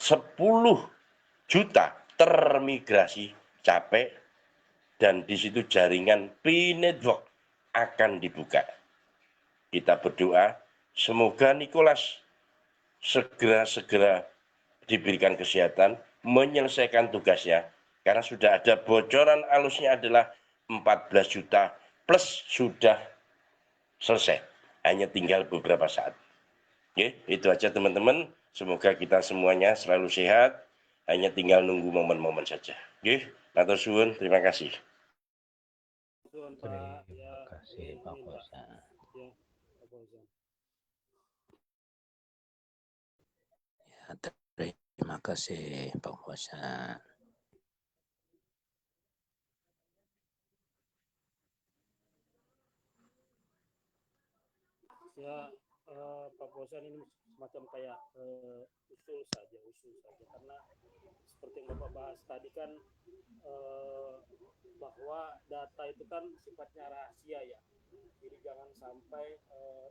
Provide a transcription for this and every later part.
10 juta termigrasi capek, dan di situ jaringan P-Network akan dibuka. Kita berdoa semoga Nicholas segera diberikan kesehatan, menyelesaikan tugasnya, karena sudah ada bocoran alusnya adalah 14 juta plus sudah selesai, hanya tinggal beberapa saat. Oke, itu aja teman-teman, semoga kita semuanya selalu sehat, hanya tinggal nunggu momen-momen saja. Oke, matur suwun, terima kasih. Terima kasih Pak Fauzan. Ya, terima kasih Pak Fauzan. Ya, Pak Fauzan ini semacam kayak usul saja, karena seperti yang Bapak bahas tadi kan, bahwa data itu kan sifatnya rahasia ya, jadi jangan sampai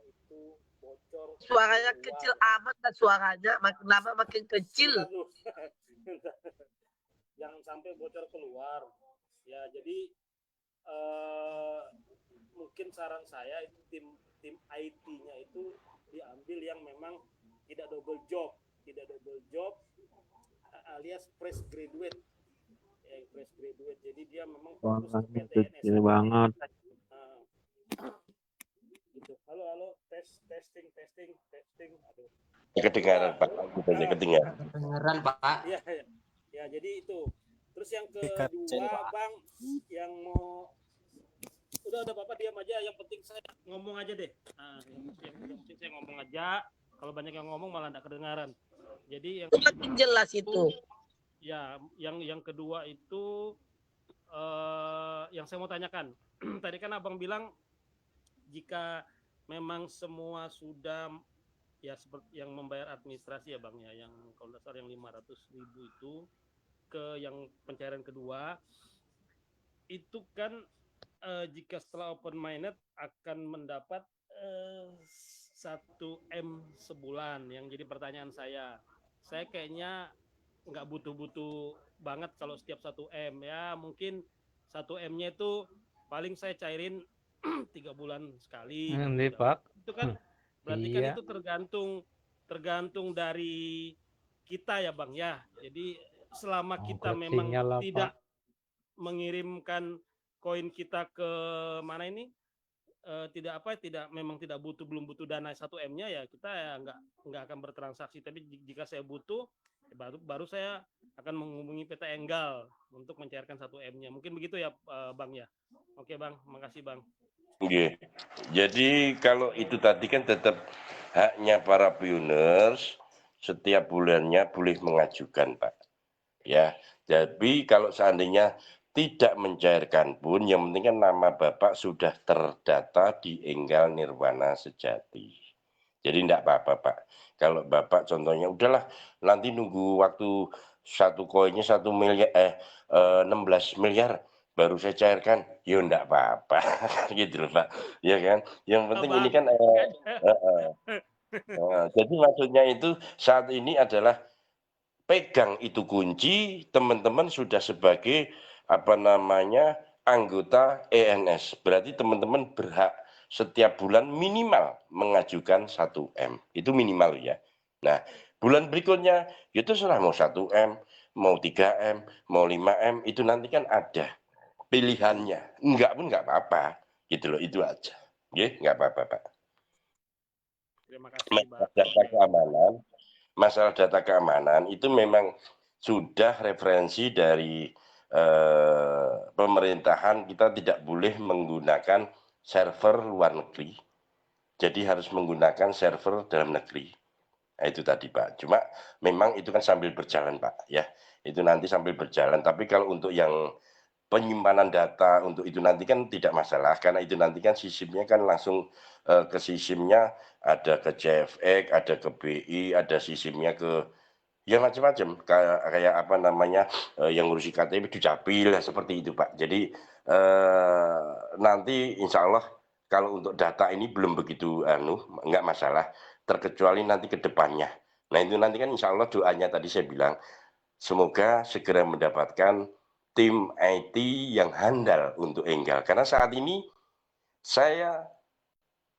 itu bocor. Suaranya kecil amat dan suaranya makin lama makin kecil. Jangan sampai bocor keluar ya. Jadi mungkin saran saya itu tim IT-nya itu diambil yang memang tidak double job alias fresh graduate. Jadi dia memang fokus ke PTN kecil banget. Gitu. Halo, testing. Aduh. Kedengaran Pak, kedengaran Pak. Ya, jadi itu. Terus yang kedua, Bang, yang mau udah Bapak diam aja, yang penting saya ngomong aja deh. Yang penting saya ngomong aja. Kalau banyak yang ngomong malah enggak kedengaran. Jadi yang makin jelas itu. Ya, yang kedua itu yang saya mau tanyakan. Tadi kan Abang bilang jika memang semua sudah ya seperti yang membayar administrasi ya Bang ya, yang kalau dasar yang 500.000 itu ke yang pencairan kedua itu kan jika setelah open minded akan mendapat 1M sebulan. Yang jadi pertanyaan saya kayaknya nggak butuh banget kalau setiap 1M ya, mungkin 1M-nya itu paling saya cairin 3 bulan sekali. Pak. Itu kan berarti kan itu tergantung dari kita ya Bang ya. Jadi selama kita memang tidak mengirimkan koin kita ke mana ini belum butuh dana 1M-nya ya, kita ya nggak akan bertransaksi. Tapi jika saya butuh baru saya akan menghubungi PT Enggal untuk mencairkan 1M-nya. Mungkin begitu ya Bang ya. Oke Bang, makasih Bang. Oke. Jadi kalau itu tadi kan tetap haknya para pioners, setiap bulannya boleh mengajukan Pak. Ya, jadi kalau seandainya tidak mencairkan pun, yang penting kan nama Bapak sudah terdata di Enggal Nirwana Sejati. Jadi tidak apa-apa Pak. Kalau Bapak contohnya udahlah nanti nunggu waktu satu koinnya 1 miliar 16 miliar baru saya cairkan, ya enggak apa-apa gitu loh Pak, ya kan. Yang penting ini kan jadi maksudnya itu saat ini adalah pegang itu kunci, teman-teman sudah sebagai anggota ENS. Berarti teman-teman berhak setiap bulan minimal mengajukan 1M. Itu minimal ya. Nah, bulan berikutnya itu serah mau 1M, mau 3M, mau 5M, itu nanti kan ada pilihannya. Enggak pun enggak apa-apa. Gitu loh, itu aja. Oke, enggak apa-apa, Pak. Terima kasih, Pak. Masalah data keamanan itu memang sudah referensi dari pemerintahan, kita tidak boleh menggunakan server luar negeri, jadi harus menggunakan server dalam negeri. Nah, itu tadi Pak, cuma memang itu kan sambil berjalan Pak ya, itu nanti sambil berjalan. Tapi kalau untuk yang penyimpanan data untuk itu nanti kan tidak masalah, karena itu nanti kan sistemnya kan langsung ke sistemnya, ada ke CFX, ada ke BI, ada sistemnya ke ya macam-macam, kayak yang ngurusi KTP Dukcapil seperti itu Pak. Jadi nanti insya Allah kalau untuk data ini belum begitu nggak masalah, terkecuali nanti ke depannya Nah itu nanti kan insya Allah doanya tadi saya bilang, semoga segera mendapatkan tim IT yang handal untuk Enggal. Karena saat ini saya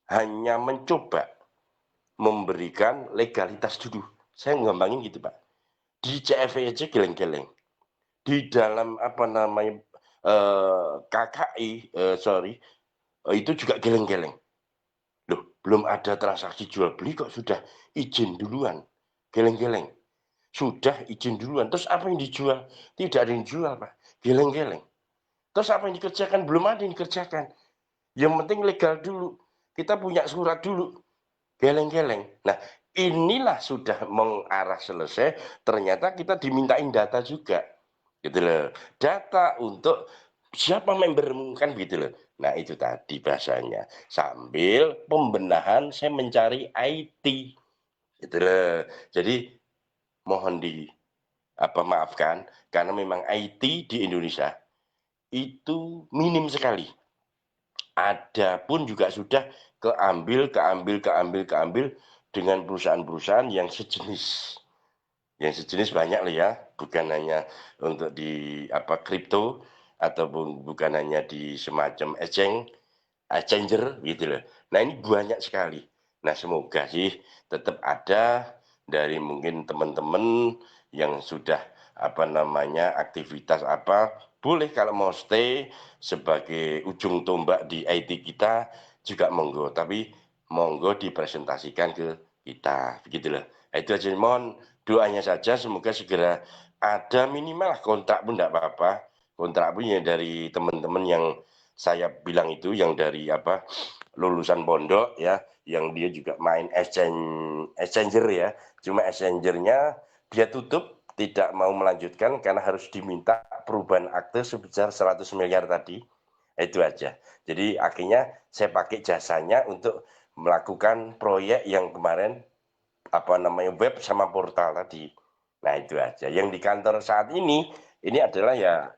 hanya mencoba memberikan legalitas dulu. Saya ngembangin gitu Pak. Di CFE aja geleng-geleng. Di dalam apa namanya KKI, itu juga geleng-geleng. Loh, belum ada transaksi jual beli kok sudah izin duluan. Geleng-geleng. Sudah izin duluan. Terus apa yang dijual? Tidak ada yang jual, Pak. Geleng-geleng. Terus apa yang dikerjakan? Belum ada yang dikerjakan. Yang penting legal dulu. Kita punya surat dulu. Geleng-geleng. Nah, inilah sudah mengarah selesai. Ternyata kita dimintain data juga. Gitu loh. Data untuk siapa membermu kan gitu loh. Nah, itu tadi bahasanya. Sambil pembenahan saya mencari IT. Gitu loh. Jadi mohon maafkan karena memang IT di Indonesia itu minim sekali. Ada pun juga sudah keambil dengan perusahaan-perusahaan yang sejenis. Yang sejenis banyak lah ya, bukan hanya untuk di kripto ataupun bukan hanya di semacam exchanger gitu loh. Nah, ini banyak sekali. Nah, semoga sih tetap ada dari mungkin teman-teman yang sudah aktivitas boleh kalau mau stay sebagai ujung tombak di IT kita juga monggo, tapi monggo dipresentasikan ke kita begitu loh. Itu aja, mohon doanya saja semoga segera ada minimal kontrak pun tidak apa-apa, kontrak pun ya dari teman-teman yang saya bilang itu yang dari lulusan pondok ya, yang dia juga main exchanger ya, cuma exchangernya dia tutup tidak mau melanjutkan karena harus diminta perubahan akte sebesar 100 miliar tadi. Itu aja. Jadi akhirnya saya pakai jasanya untuk melakukan proyek yang kemarin web sama portal tadi. Nah, itu aja. Yang di kantor saat ini adalah ya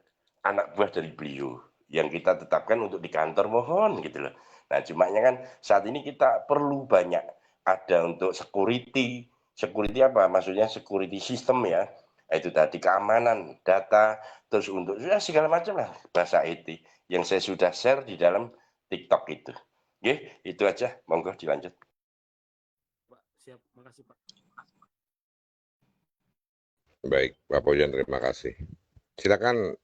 anak buah dari beliau yang kita tetapkan untuk di kantor, mohon gitu loh. Nah, cumanya kan saat ini kita perlu banyak ada untuk security apa? Maksudnya security system ya. Itu tadi keamanan data, terus untuk ya segala macam lah bahasa IT yang saya sudah share di dalam TikTok itu. Oke, itu aja. Monggo dilanjut. Pak, siap. Makasih, Pak. Baik, Pak Pojan, terima kasih. Silakan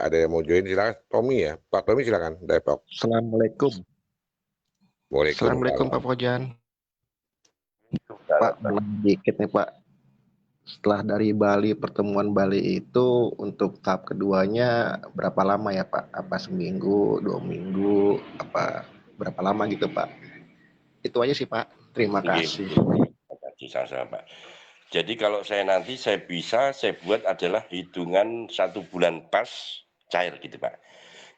ada yang mau join, silakan. Tommy ya, Pak Tommy silakan, Depok. Assalamualaikum. Assalamualaikum Pak Pojan. Pak, dikit nih Pak. Setelah dari Bali, pertemuan Bali itu untuk tahap keduanya berapa lama ya Pak? Apa seminggu, 2 minggu, apa berapa lama gitu Pak? Itu aja sih Pak. Terima kasih. Terima kasih sama-sama Pak. Jadi kalau saya buat adalah hitungan 1 bulan pas cair gitu Pak.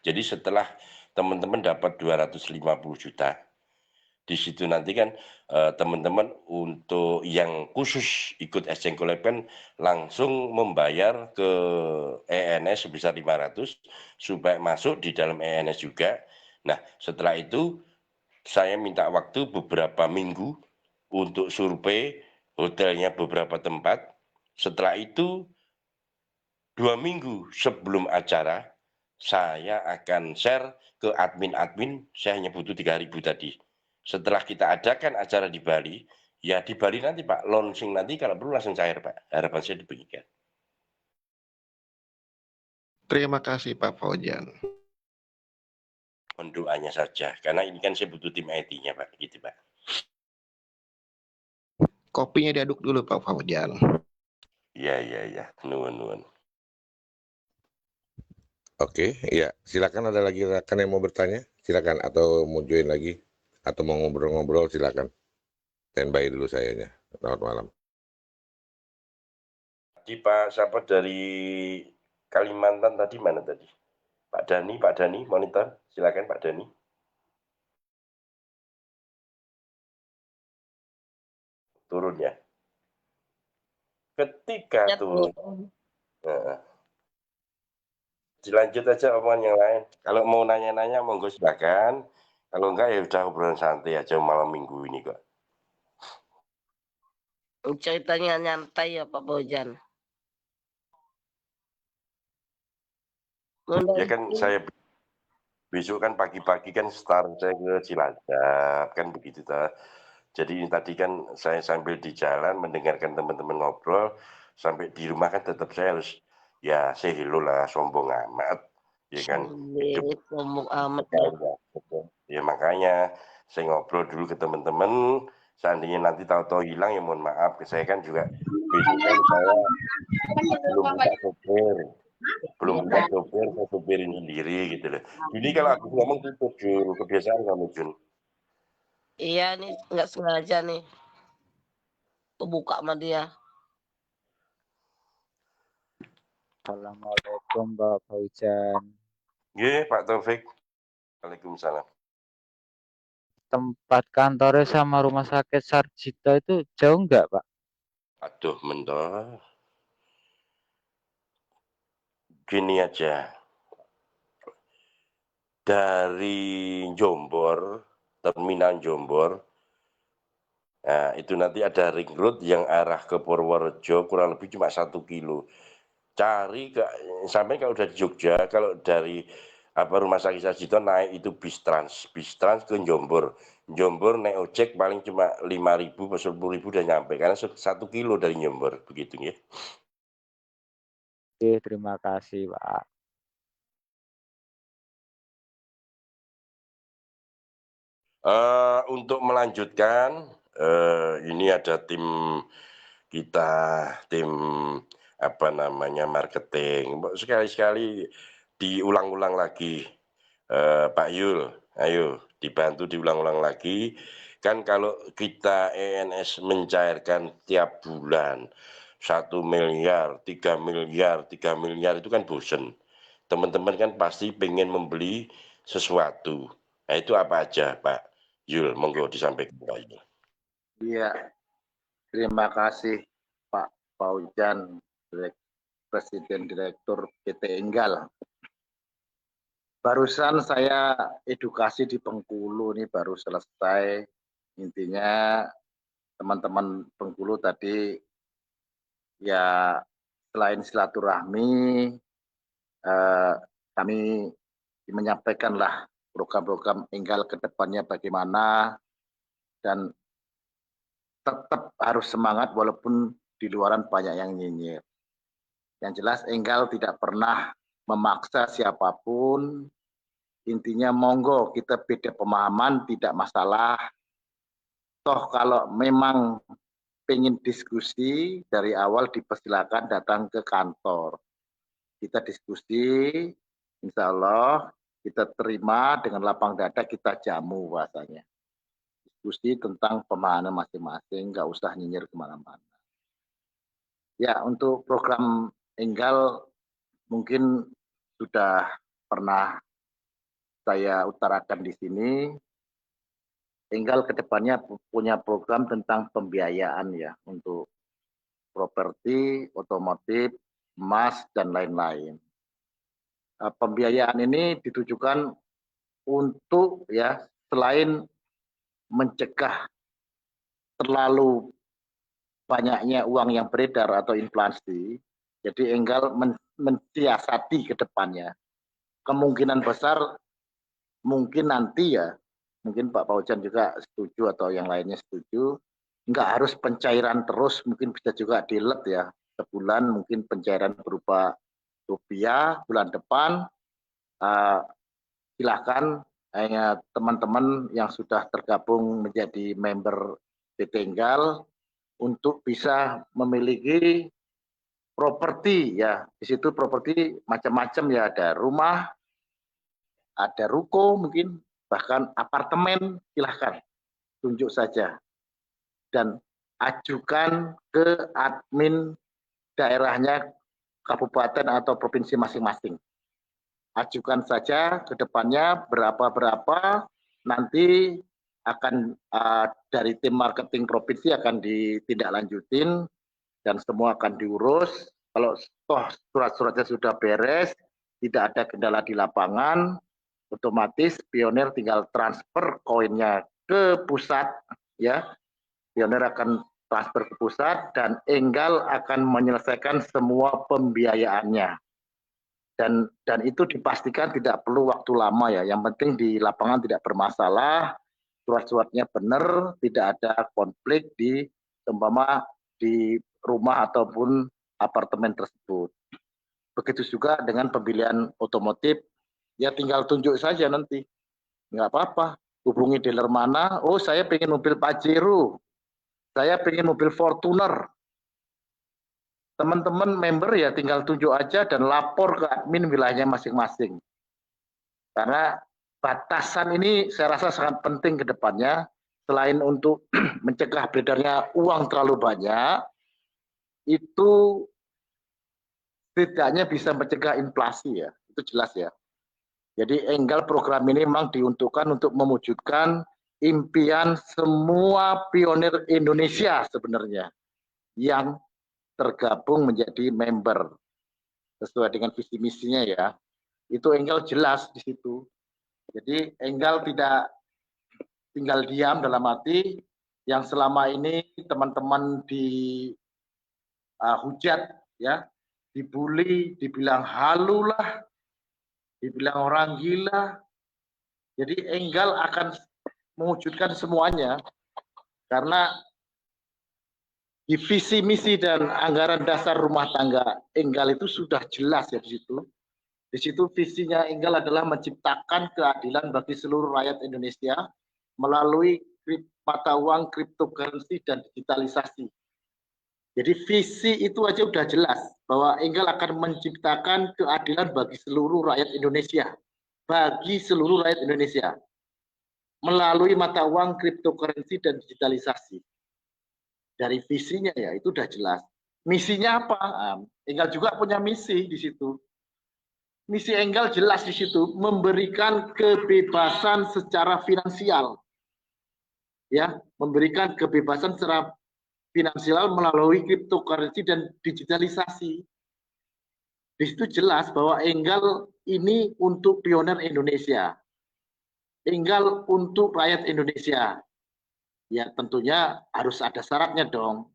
Jadi setelah teman-teman dapat 250 juta, di situ nanti kan teman-teman untuk yang khusus ikut exchange collect langsung membayar ke ENS sebesar 500 supaya masuk di dalam ENS juga. Nah, setelah itu saya minta waktu beberapa minggu untuk survei hotelnya beberapa tempat. Setelah itu 2 minggu sebelum acara saya akan share ke admin, saya hanya butuh 3.000 tadi. Setelah kita adakan acara di Bali, ya di Bali nanti Pak, launching nanti kalau perlu langsung cair Pak. Harapan saya demikian. Terima kasih Pak Pojan. Doanya saja, karena ini kan saya butuh tim IT-nya Pak, gitu Pak. Kopinya diaduk dulu Pak Pojan. Iya, nuwun. Oke, ya silakan, ada lagi rekan yang mau bertanya, silakan, atau mau join lagi, atau mau ngobrol-ngobrol silakan. Standby dulu sayanya. Selamat malam. Tadi Pak, siapa dari Kalimantan tadi mana tadi? Pak Dani, monitor, silakan Pak Dani. Turun ya. Ketika turun. Dilanjut aja omongan yang lain. Kalau mau nanya-nanya monggo silakan. Kalau enggak ya udah obrolan santai aja malam minggu ini kok. Ceritanya nyantai ya Pak Bojan. Ya kan saya besok kan pagi-pagi kan start saya ke Cilacap kan begitu ta. Jadi tadi kan saya sambil di jalan mendengarkan teman-teman ngobrol, sampai di rumah kan tetap saya harus ya say hello lah, sombong amat, ya kan. Hidup Sombong amat ya. Ya makanya saya ngobrol dulu ke teman-teman, seandainya nanti tahu-tahu hilang ya mohon maaf, saya kan juga besok kan saya belum punya sopir, saya sopirin sendiri gitu loh. Jadi kalau aku ngomong tutup Jun, kebiasaan kamu Jun. Iya nih nggak sengaja nih. Kebuka sama dia. Assalamualaikum Pak Fauzan. Nggih, Pak Taufik. Waalaikumsalam. Tempat kantornya sama rumah sakit Sarjito itu jauh nggak Pak? Aduh, mentor. Gini aja. Dari Jombor, terminal Jombor, nah itu nanti ada ring road yang arah ke Purworejo kurang lebih cuma 1 kilo. Cari ke, sampai kalau udah di Jogja, kalau dari rumah sakit Sarjito naik itu bis trans ke Jombor. Jombor naik ojek paling cuma 5.000 atau 10.000 udah nyampe karena 1 kilo dari Jombor begitu ya. Oke, terima kasih Pak. Untuk melanjutkan, ini ada tim kita, tim marketing. Sekali-sekali diulang-ulang lagi, Pak Yul, ayo dibantu diulang-ulang lagi. Kan kalau kita ENS mencairkan tiap bulan 1 miliar, 3 miliar, 3 miliar itu kan bosen. Teman-teman kan pasti pengen membeli sesuatu. Nah itu apa aja Pak Yul, monggo disampaikan Pak Yul. Iya, terima kasih Pak Fauzan, Presiden Direktur PT Enggal. Barusan saya edukasi di Bengkulu ini baru selesai. Intinya teman-teman Bengkulu tadi ya selain silaturahmi, kami menyampaikanlah program-program Enggal ke depannya bagaimana, dan tetap harus semangat walaupun di luaran banyak yang nyinyir. Yang jelas Enggal tidak pernah memaksa siapapun. Intinya monggo kita beda pemahaman tidak masalah. Toh kalau memang pengen diskusi dari awal dipersilakan datang ke kantor. Kita diskusi, insya Allah kita terima dengan lapang dada, kita jamu bahasanya. Diskusi tentang pemahaman masing-masing, nggak usah nyinyir kemana-mana. Ya, untuk program Enggal mungkin sudah pernah saya utarakan di sini. Enggal kedepannya punya program tentang pembiayaan ya untuk properti, otomotif, emas dan lain-lain. Pembiayaan ini ditujukan untuk ya selain mencegah terlalu banyaknya uang yang beredar atau inflasi, jadi Enggal mensiasati ke depannya. Kemungkinan besar mungkin nanti ya, mungkin Pak Fauzan juga setuju atau yang lainnya setuju, nggak harus pencairan terus, mungkin bisa juga dilet ya, sebulan mungkin pencairan berupa rupiah, bulan depan silakan teman-teman yang sudah tergabung menjadi member PT Enggal untuk bisa memiliki properti ya. Di situ properti macam-macam ya, ada rumah, ada ruko mungkin, bahkan apartemen, silahkan tunjuk saja dan ajukan ke admin daerahnya, kabupaten atau provinsi masing-masing. Ajukan saja ke depannya berapa-berapa, nanti akan dari tim marketing provinsi akan ditindaklanjutin dan semua akan diurus. Kalau toh surat-suratnya sudah beres, tidak ada kendala di lapangan, otomatis Pionir tinggal transfer koinnya ke pusat ya. Pionir akan transfer ke pusat, dan Enggal akan menyelesaikan semua pembiayaannya. Dan itu dipastikan tidak perlu waktu lama ya. Yang penting di lapangan tidak bermasalah, surat-suratnya benar, tidak ada konflik di umpama di rumah ataupun apartemen tersebut. Begitu juga dengan pembelian otomotif, ya tinggal tunjuk saja nanti. Nggak apa-apa, hubungi dealer mana, oh saya pengen mobil Pajero, saya pengen mobil Fortuner. Teman-teman member ya tinggal tunjuk aja dan lapor ke admin wilayahnya masing-masing. Karena batasan ini saya rasa sangat penting ke depannya, selain untuk mencegah beredarnya uang terlalu banyak, itu setidaknya bisa mencegah inflasi ya, itu jelas ya. Jadi Enggal program ini memang diuntukkan untuk mewujudkan impian semua pionir Indonesia sebenarnya yang tergabung menjadi member sesuai dengan visi misinya ya. Itu Enggal jelas di situ. Jadi Enggal tidak tinggal diam, dalam arti yang selama ini teman-teman di hujat ya, dibully, dibilang halu lah, dibilang orang gila. Jadi Enggal akan mewujudkan semuanya, karena di visi misi dan anggaran dasar rumah tangga Enggal itu sudah jelas ya di situ. Di situ visinya Enggal adalah menciptakan keadilan bagi seluruh rakyat Indonesia melalui mata uang, cryptocurrency, dan digitalisasi. Jadi visi itu aja udah jelas bahwa Enggal akan menciptakan keadilan bagi seluruh rakyat Indonesia, bagi seluruh rakyat Indonesia melalui mata uang, cryptocurrency, dan digitalisasi. Dari visinya ya itu udah jelas. Misinya apa? Enggal juga punya misi di situ. Misi Enggal jelas di situ, memberikan kebebasan secara finansial. Ya, memberikan kebebasan secara finansial melalui cryptocurrency dan digitalisasi. Di situ jelas bahwa Enggal ini untuk pionir Indonesia. Enggal untuk rakyat Indonesia. Ya tentunya harus ada syaratnya dong.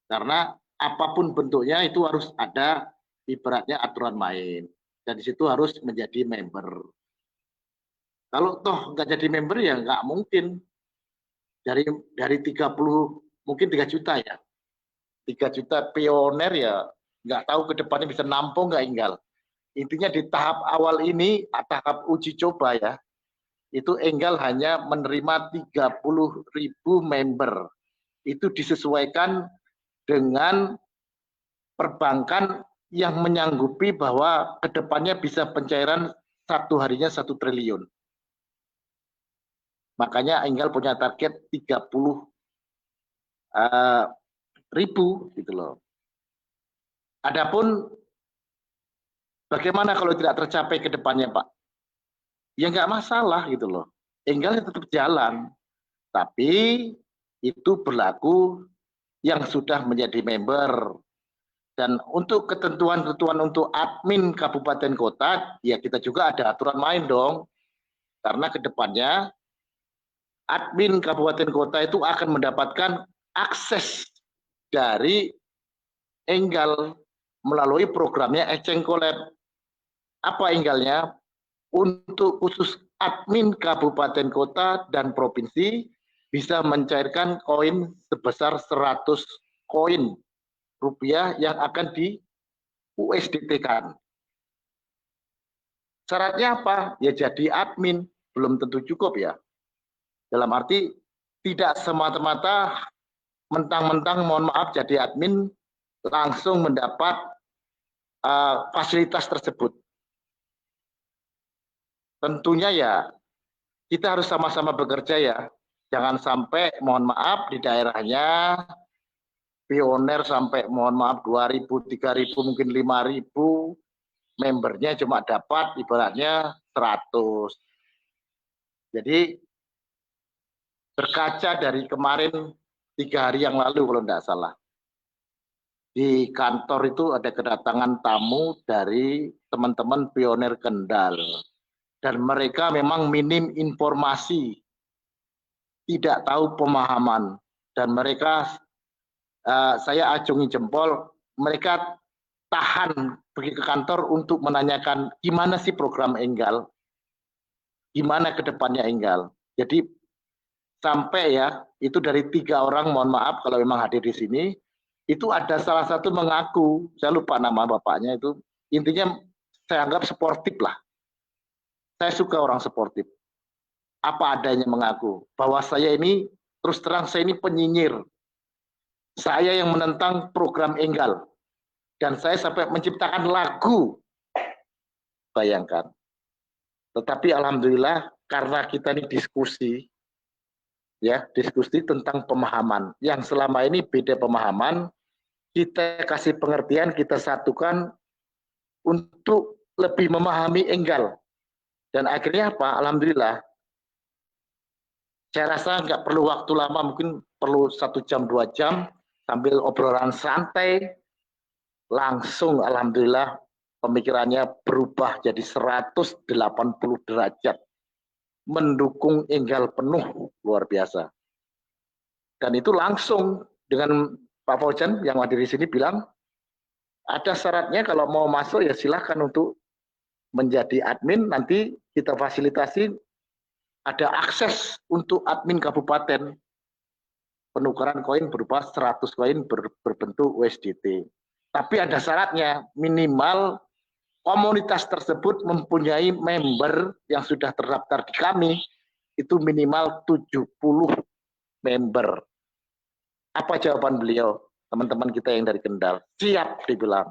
Karena apapun bentuknya itu harus ada ibaratnya aturan main. Dan di situ harus menjadi member. Kalau toh nggak jadi member ya nggak mungkin. Dari 30, mungkin 3 juta ya. 3 juta pioner ya nggak tahu ke depannya bisa nampung nggak Enggal. Intinya di tahap awal ini, tahap uji coba ya, itu Enggal hanya menerima 30.000 member. Itu disesuaikan dengan perbankan yang menyanggupi bahwa kedepannya bisa pencairan satu harinya 1 triliun. Makanya Enggal punya target 30.000 gitu loh. Adapun bagaimana kalau tidak tercapai kedepannya Pak? Ya nggak masalah gitu loh. Enggal tetap jalan. Tapi itu berlaku yang sudah menjadi member. Dan untuk ketentuan-ketentuan untuk admin kabupaten kota, ya kita juga ada aturan main dong. Karena kedepannya admin kabupaten kota itu akan mendapatkan akses dari Enggal melalui programnya Exchange Collab. Apa Enggalnya? Untuk khusus admin kabupaten kota dan provinsi bisa mencairkan koin sebesar 100 koin rupiah yang akan di USDT-kan. Syaratnya apa? Ya jadi admin, belum tentu cukup ya. Dalam arti tidak semata-mata mentang-mentang mohon maaf jadi admin langsung mendapat fasilitas tersebut. Tentunya ya kita harus sama-sama bekerja ya. Jangan sampai mohon maaf di daerahnya pioner sampai mohon maaf 2.000, 3.000, mungkin 5.000 membernya cuma dapat ibaratnya 100. Jadi berkaca dari kemarin 3 hari yang lalu kalau tidak salah. Di kantor itu ada kedatangan tamu dari teman-teman pioner Kendal. Dan mereka memang minim informasi, tidak tahu pemahaman. dan mereka saya acungi jempol, mereka tahan pergi ke kantor untuk menanyakan gimana sih program Enggal, gimana ke depannya Enggal. Jadi sampai ya, itu dari 3 orang, mohon maaf kalau memang hadir di sini, itu ada salah satu mengaku, saya lupa nama bapaknya itu, intinya saya anggap sportif lah. Saya suka orang sportif. Apa adanya mengaku, bahwa saya ini, terus terang saya ini penyinyir. Saya yang menentang program Enggal. Dan saya sampai menciptakan lagu. Bayangkan. Tetapi alhamdulillah karena kita ini diskusi, ya diskusi tentang pemahaman. Yang selama ini beda pemahaman, kita kasih pengertian, kita satukan untuk lebih memahami Enggal. Dan akhirnya apa? Alhamdulillah. Saya rasa nggak perlu waktu lama, mungkin perlu 1 jam, 2 jam, sambil obrolan santai, langsung alhamdulillah pemikirannya berubah jadi 180 derajat. Mendukung Enggal penuh, luar biasa. Dan itu langsung dengan Pak Fauzan yang hadir di sini bilang, ada syaratnya kalau mau masuk ya silahkan untuk menjadi admin, nanti kita fasilitasi ada akses untuk admin kabupaten. Penukaran koin berupa 100 koin berbentuk USDT. Tapi ada syaratnya, minimal komunitas tersebut mempunyai member yang sudah terdaftar di kami, itu minimal 70 member. Apa jawaban beliau, teman-teman kita yang dari Kendal? Siap, dibilang.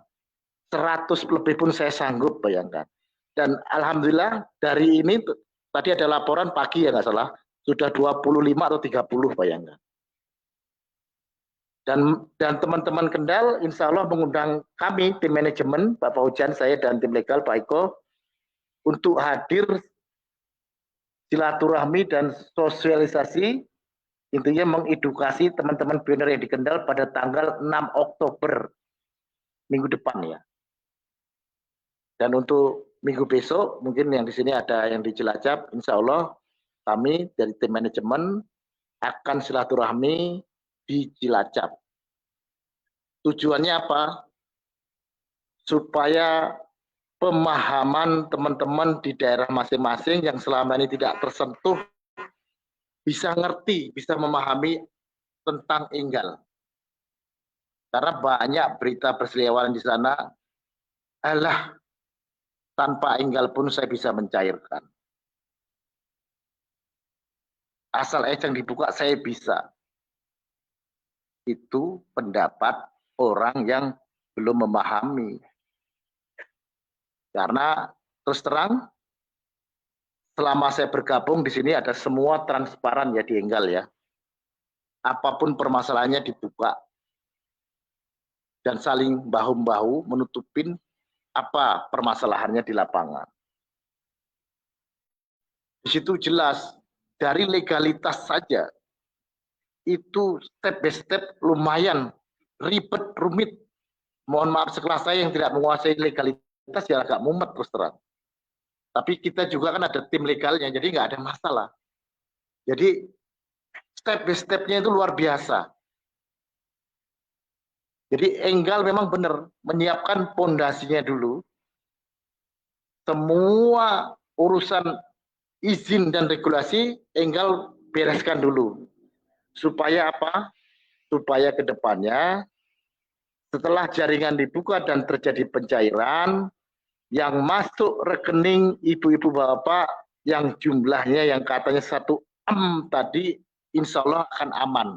100 lebih pun saya sanggup, bayangkan. Dan alhamdulillah dari ini, tadi ada laporan pagi ya nggak salah, sudah 25 atau 30, bayangkan. Dan teman-teman Kendal insya Allah mengundang kami, tim manajemen, Pak Fauzan, saya dan tim legal, Pak Eko, untuk hadir silaturahmi dan sosialisasi, intinya mengedukasi teman-teman pioner yang di Kendal pada tanggal 6 Oktober, minggu depan ya. Dan untuk minggu besok, mungkin yang di sini ada yang di Cilacap, insya Allah kami dari tim manajemen akan silaturahmi di Cilacap. Tujuannya apa? Supaya pemahaman teman-teman di daerah masing-masing yang selama ini tidak tersentuh bisa ngerti, bisa memahami tentang Enggal. Karena banyak berita perseliweran di sana, alah, tanpa Enggal pun saya bisa mencairkan. Asal ejang dibuka, saya bisa. Itu pendapat orang yang belum memahami. Karena terus terang, selama saya bergabung di sini ada semua transparan ya di Enggal ya. Apapun permasalahannya dibuka. Dan saling bahu-bahu menutupin apa permasalahannya di lapangan. Di situ jelas, dari legalitas saja, itu step by step lumayan ribet, rumit. Mohon maaf sekelas saya yang tidak menguasai legalitas ya agak mumet terus terang. Tapi kita juga kan ada tim legalnya, jadi nggak ada masalah. Jadi step by stepnya itu luar biasa. Jadi Enggal memang benar menyiapkan pondasinya dulu. Semua urusan izin dan regulasi Enggal bereskan dulu. Supaya apa? Supaya ke depannya setelah jaringan dibuka dan terjadi pencairan, yang masuk rekening ibu-ibu bapak yang jumlahnya yang katanya 1 M tadi, insya Allah akan aman.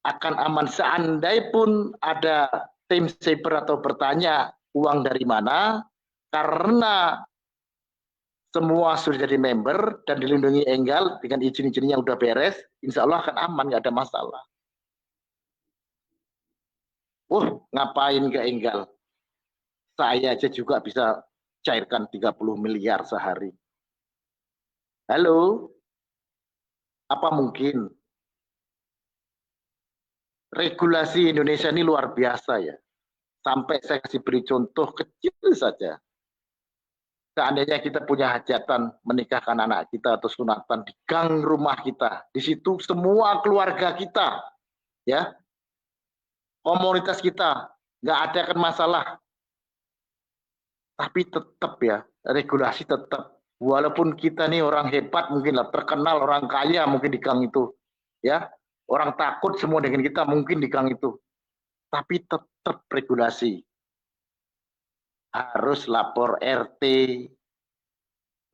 Akan aman seandai pun ada tim cyber atau bertanya uang dari mana, karena semua sudah jadi member dan dilindungi Enggal dengan izin-izinnya udah beres, insya Allah akan aman, nggak ada masalah. Ngapain ke Enggal? Saya aja juga bisa cairkan 30 miliar sehari. Halo? Apa mungkin? Regulasi Indonesia ini luar biasa ya. Sampai saya kasih beri contoh kecil saja. seandainya kita punya hajatan menikahkan anak kita atau sunatan di gang rumah kita, di situ semua keluarga kita, ya, komunitas kita, nggak ada kan masalah. Tapi tetap ya, regulasi tetap. Walaupun kita nih orang hebat mungkin lah, terkenal, orang kaya mungkin di gang itu, ya, orang takut semua dengan kita mungkin di gang itu. Tapi tetap regulasi. Harus lapor RT,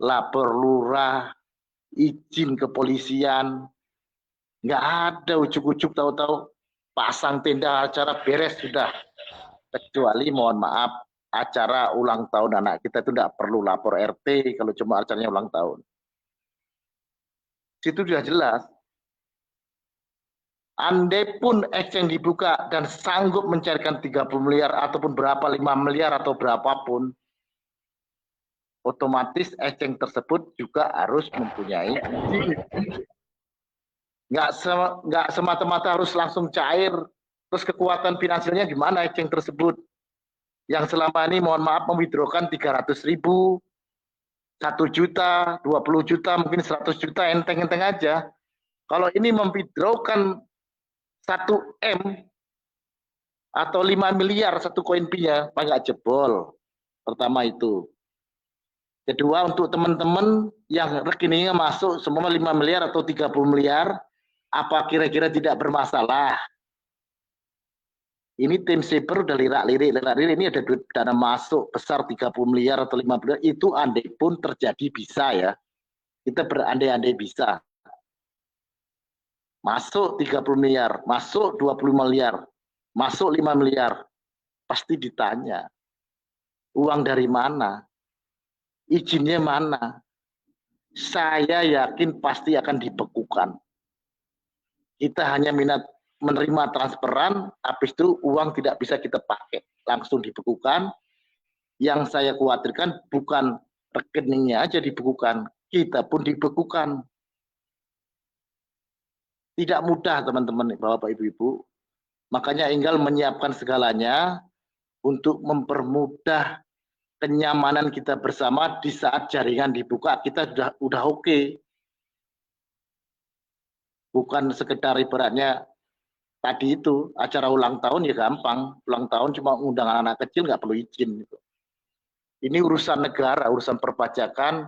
lapor lurah, izin kepolisian. Nggak ada ujuk-ujuk tahu-tahu pasang tenda acara beres sudah. Kecuali mohon maaf, acara ulang tahun anak kita itu tidak perlu lapor RT kalau cuma acaranya ulang tahun. Situ sudah jelas. Andai pun exchange dibuka dan sanggup mencairkan 30 miliar ataupun berapa 5 miliar atau berapapun, otomatis exchange tersebut juga harus mempunyai izin. Nggak semata-mata harus langsung cair. Terus kekuatan finansialnya gimana exchange tersebut? Yang selama ini mohon maaf mewithdrawkan 300.000, 1 juta, 20 juta, mungkin 100 juta, enteng-enteng aja. Kalau ini mewithdrawkan 1 M atau 5 miliar satu koin P-nya, Pak nggak jebol. Pertama itu. Kedua, untuk teman-teman yang rekeningnya masuk semua 5 miliar atau 30 miliar, apa kira-kira tidak bermasalah? Ini tim saver udah lirak-lirik, ini ada duit dana masuk besar 30 miliar atau 5 miliar, itu andai pun terjadi bisa ya. Kita berandai-andai bisa. Masuk 30 miliar, masuk 25 miliar, masuk 5 miliar, pasti ditanya. Uang dari mana? Izinnya mana? Saya yakin pasti akan dibekukan. Kita hanya menerima transferan, habis itu uang tidak bisa kita pakai. Langsung dibekukan. Yang saya khawatirkan bukan rekeningnya aja dibekukan, kita pun dibekukan. Tidak mudah teman-teman, Bapak Ibu-Ibu. Makanya Enggal menyiapkan segalanya untuk mempermudah kenyamanan kita bersama di saat jaringan dibuka, kita udah oke. Bukan sekedar ibaratnya tadi itu, acara ulang tahun ya gampang. Ulang tahun cuma undang anak kecil, nggak perlu izin. Ini urusan negara, urusan perpajakan,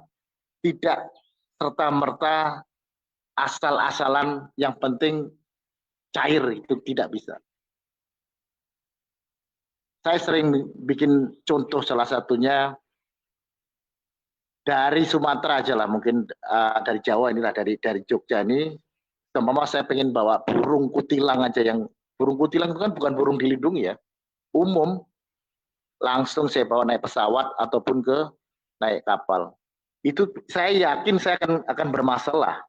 tidak serta-merta asal-asalan, yang penting cair, itu tidak bisa. Saya sering bikin contoh, salah satunya dari Sumatera aja lah, mungkin dari Jawa inilah, dari Jogja ini, seumpama saya pengen bawa burung kutilang aja, yang burung kutilang itu kan bukan burung dilindungi ya, umum, langsung saya bawa naik pesawat ataupun naik kapal. Itu saya yakin saya akan bermasalah.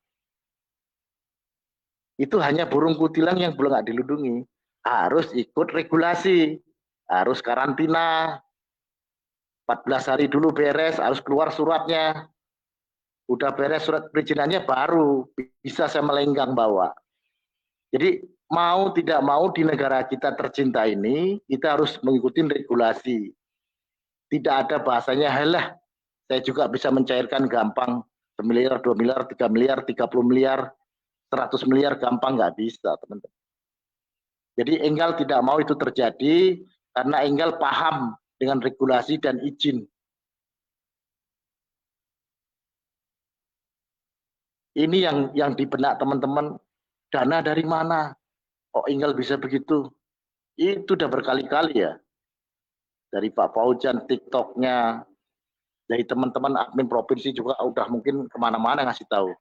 Itu hanya burung kutilang yang belum nggak dilindungi, harus ikut regulasi, harus karantina, 14 hari dulu beres, harus keluar suratnya, udah beres surat perizinannya baru bisa saya melenggang bawa. Jadi mau tidak mau di negara kita tercinta ini, kita harus mengikuti regulasi. Tidak ada bahasanya, halah, saya juga bisa mencairkan gampang, 1 miliar, 2 miliar, 3 miliar, 30 miliar, 100 miliar gampang, nggak bisa, teman-teman. Jadi Enggal tidak mau itu terjadi karena Enggal paham dengan regulasi dan izin. Ini yang di benak teman-teman, dana dari mana? Kok Enggal bisa begitu? Itu udah berkali-kali ya. Dari Pak Faujan, TikToknya, dari teman-teman admin provinsi juga udah mungkin kemana-mana ngasih tahu.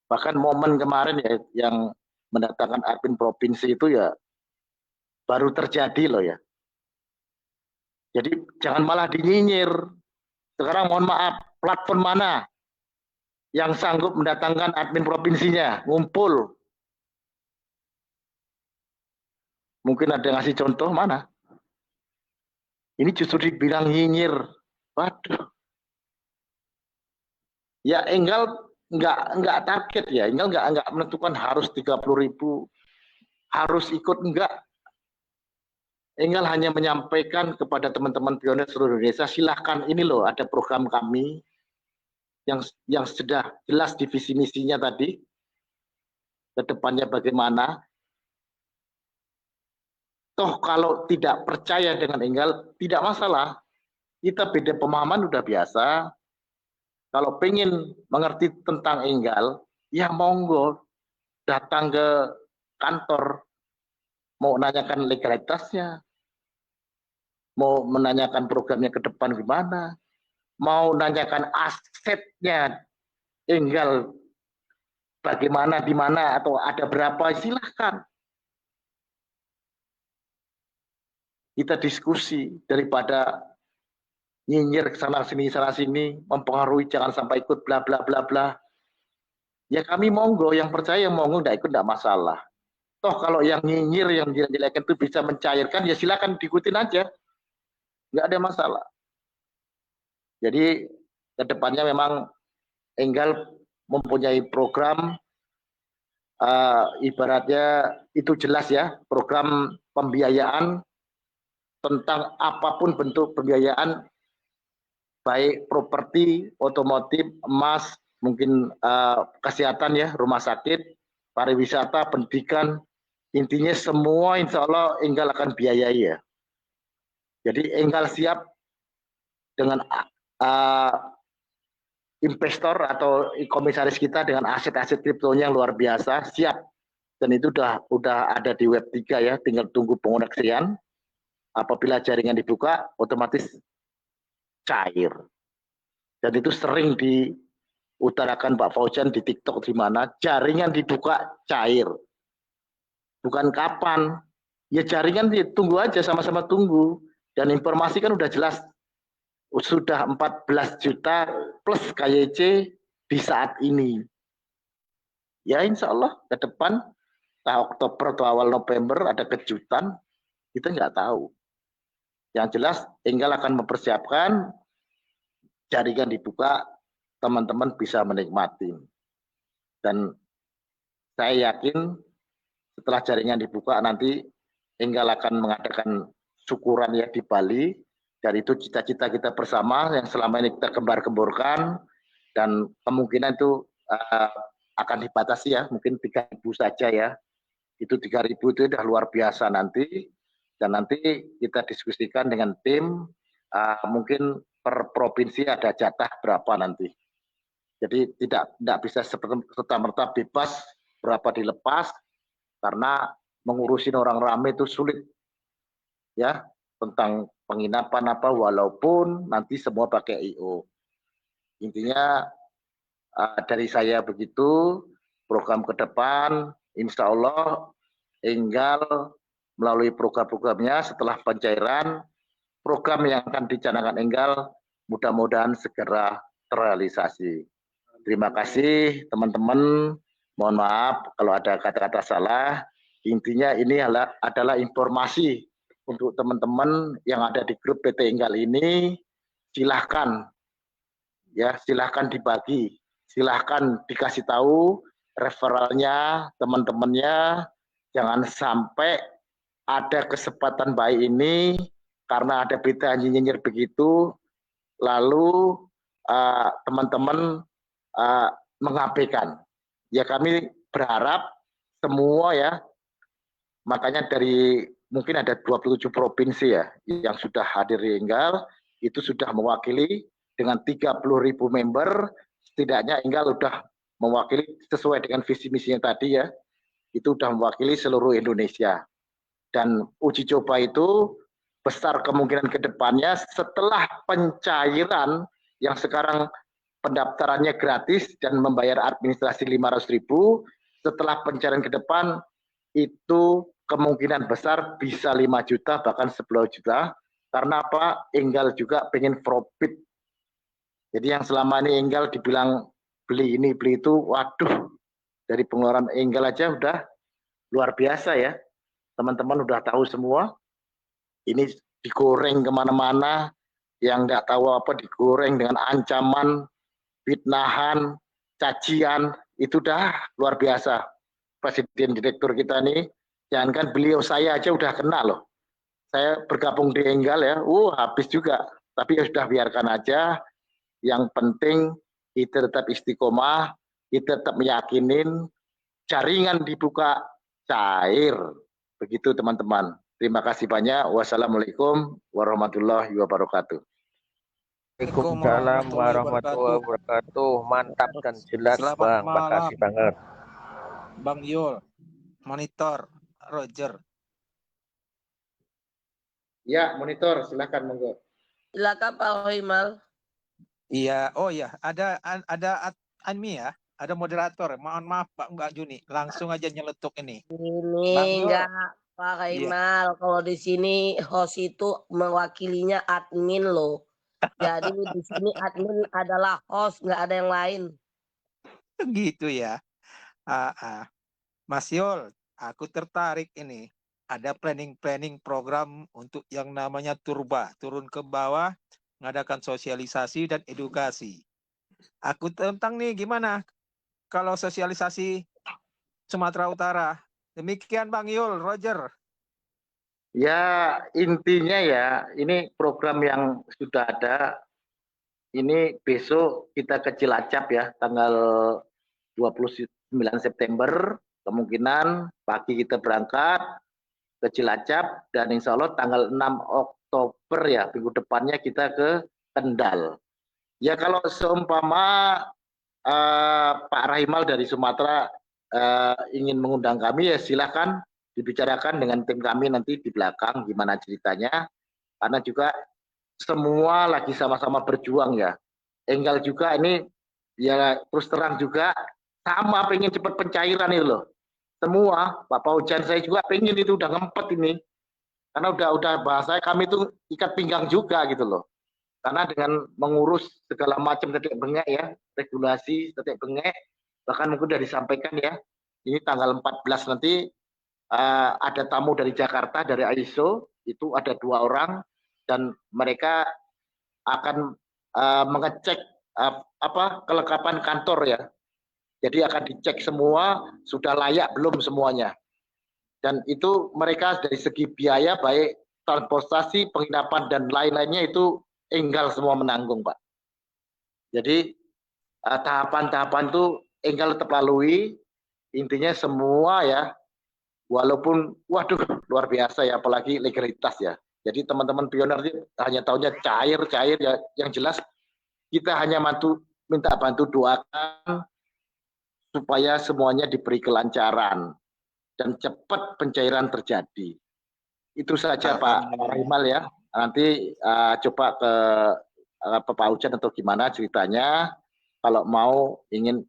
Bahkan momen kemarin ya yang mendatangkan admin provinsi itu ya baru terjadi loh ya. Jadi jangan malah dinyinyir. Sekarang mohon maaf, platform mana yang sanggup mendatangkan admin provinsinya, ngumpul. Mungkin ada yang ngasih contoh, mana? Ini justru dibilang nyinyir. Waduh. Ya Enggal nggak target ya, Enggal nggak menentukan harus 30.000, harus ikut, enggak. Enggal hanya menyampaikan kepada teman-teman pionir seluruh Indonesia, silahkan ini loh ada program kami yang sudah jelas di visi misinya tadi, ke depannya bagaimana. Toh kalau tidak percaya dengan Enggal, tidak masalah. Kita beda pemahaman udah biasa. Kalau pengen mengerti tentang Enggal, ya monggo datang ke kantor, mau menanyakan legalitasnya, mau menanyakan programnya ke depan gimana, mau menanyakan asetnya Enggal bagaimana, di mana, atau ada berapa, silahkan. Kita diskusi daripada nyinyir ke sana sini, mempengaruhi, jangan sampai ikut bla bla bla bla. Ya kami monggo, yang percaya monggo, enggak ikut enggak masalah. Toh kalau yang nyinyir, yang jelek-jelekan itu bisa mencairkan, ya silakan diikutin aja. Enggak ada masalah. Jadi kedepannya memang Enggal mempunyai program, ibaratnya itu jelas ya, program pembiayaan tentang apapun bentuk pembiayaan, baik properti, otomotif, emas, mungkin kesehatan ya, rumah sakit, pariwisata, pendidikan, intinya semua insya Allah Enggal akan biayai ya. Jadi Enggal siap dengan investor atau komisaris kita dengan aset-aset kriptonya yang luar biasa, siap. Dan itu udah ada di Web 3 ya, tinggal tunggu pengoneksian. Apabila jaringan dibuka, otomatis cair. Dan itu sering diutarakan Pak Fauzian di TikTok di mana jaringan dibuka cair. Bukan kapan, ya jaringan tunggu aja, sama-sama tunggu. Dan informasi kan udah jelas, sudah 14 juta plus KYC di saat ini. Ya insya Allah ke depan, Oktober atau awal November ada kejutan, kita nggak tahu. Yang jelas Enggal akan mempersiapkan jaringan dibuka, teman-teman bisa menikmati. Dan saya yakin setelah jaringan dibuka nanti Enggal akan mengadakan syukuran ya di Bali. Dan itu cita-cita kita bersama yang selama ini kita gembar-gemborkan, dan kemungkinan itu akan dibatasi ya, mungkin 3.000 saja ya. Itu 3.000 itu sudah luar biasa nanti. Dan nanti kita diskusikan dengan tim, mungkin per provinsi ada jatah berapa nanti. Jadi tidak bisa serta-merta bebas berapa dilepas, karena mengurusin orang ramai itu sulit. Ya, tentang penginapan apa, walaupun nanti semua pakai IO. Intinya dari saya begitu, program ke depan, insya Allah Enggal melalui program-programnya setelah pencairan, program yang akan dicanangkan Enggal mudah-mudahan segera terrealisasi. Terima kasih teman-teman, mohon maaf kalau ada kata-kata salah. Intinya ini adalah informasi untuk teman-teman yang ada di grup PT Enggal ini. Silahkan ya, silahkan dibagi, silahkan dikasih tahu referralnya teman-temannya, jangan sampai ada kesempatan baik ini karena ada berita nyinyir begitu, lalu teman-teman mengabaikan. Ya kami berharap semua ya, makanya dari mungkin ada 27 provinsi ya yang sudah hadir di Enggal, itu sudah mewakili dengan 30.000 member, setidaknya Enggal sudah mewakili sesuai dengan visi misinya tadi ya, itu sudah mewakili seluruh Indonesia. Dan uji coba itu besar kemungkinan ke depannya setelah pencairan yang sekarang pendaftarannya gratis dan membayar administrasi 500.000, setelah pencairan ke depan itu kemungkinan besar bisa 5 juta bahkan 10 juta. Karena apa? Enggal juga pengen profit. Jadi yang selama ini Enggal dibilang beli ini beli itu, waduh, dari pengeluaran Enggal aja udah luar biasa ya. Teman-teman udah tahu semua, ini digoreng kemana-mana, yang nggak tahu apa digoreng dengan ancaman, fitnahan, cacian, itu udah luar biasa. Presiden direktur kita nih, jangankan beliau, saya aja udah kena loh. saya bergabung di Enggal ya, habis juga. Tapi ya sudah biarkan aja. Yang penting kita tetap istiqomah, kita tetap meyakinin jaringan dibuka cair. Begitu teman-teman. Terima kasih banyak. Wassalamualaikum warahmatullahi wabarakatuh. Waalaikumsalam warahmatullahi wabarakatuh. Mantap dan jelas, Selamat Bang. malam, Makasih banget. Bang Yul, Monitor, Roger. Ya, monitor, silakan monggo. Silakan Pak Hoimal. Iya, oh ya, ada admin ya, ada moderator. Mohon maaf Pak Mbak Juni, langsung aja nyeletuk ini. Ini Bang Yul. enggak Pak Iya. Hoimal. Kalau di sini host itu mewakilinya admin loh. Jadi di sini admin adalah host, nggak ada yang lain. Gitu ya. Mas Yul, aku tertarik ini. Ada planning program untuk yang namanya Turba, turun ke bawah, mengadakan sosialisasi dan edukasi. Aku tentang nih gimana kalau sosialisasi Sumatera Utara. Demikian Bang Yul, Roger. Ya, intinya ya, ini program yang sudah ada. Ini besok kita ke Cilacap ya, tanggal 29 September. Kemungkinan pagi kita berangkat ke Cilacap dan insya Allah tanggal 6 Oktober ya, minggu depannya kita ke Kendal. Ya kalau seumpama Pak Rahimal dari Sumatera ingin mengundang kami ya silahkan dibicarakan dengan tim kami nanti di belakang gimana ceritanya. Karena juga semua lagi sama-sama berjuang ya. Enggal juga ini ya terus terang juga sama pengen cepat pencairan itu loh. Semua Pak Paujan saya juga pengen itu udah ngempet ini. Karena udah bahasa kami itu ikat pinggang juga gitu loh. Karena dengan mengurus segala macam tetek bengek ya, regulasi tetek bengek, bahkan mungkin sudah disampaikan ya, ini tanggal 14 nanti ada tamu dari Jakarta, dari ISO, itu ada 2 orang, dan mereka akan mengecek kelengkapan kantor ya. Jadi akan dicek semua, sudah layak belum semuanya. Dan itu mereka dari segi biaya, baik transportasi, penginapan, dan lain-lainnya itu Enggal semua menanggung, Pak. Jadi tahapan-tahapan itu Enggal tetap lalui, intinya semua ya, walaupun waduh luar biasa ya, apalagi legalitas ya. Jadi teman-teman pioner hanya tahunya cair ya, yang jelas kita hanya minta bantu doakan supaya semuanya diberi kelancaran dan cepat pencairan terjadi. Itu saja Pak Rahimal ya. Nanti coba ke Pak Ujan atau gimana ceritanya kalau mau ingin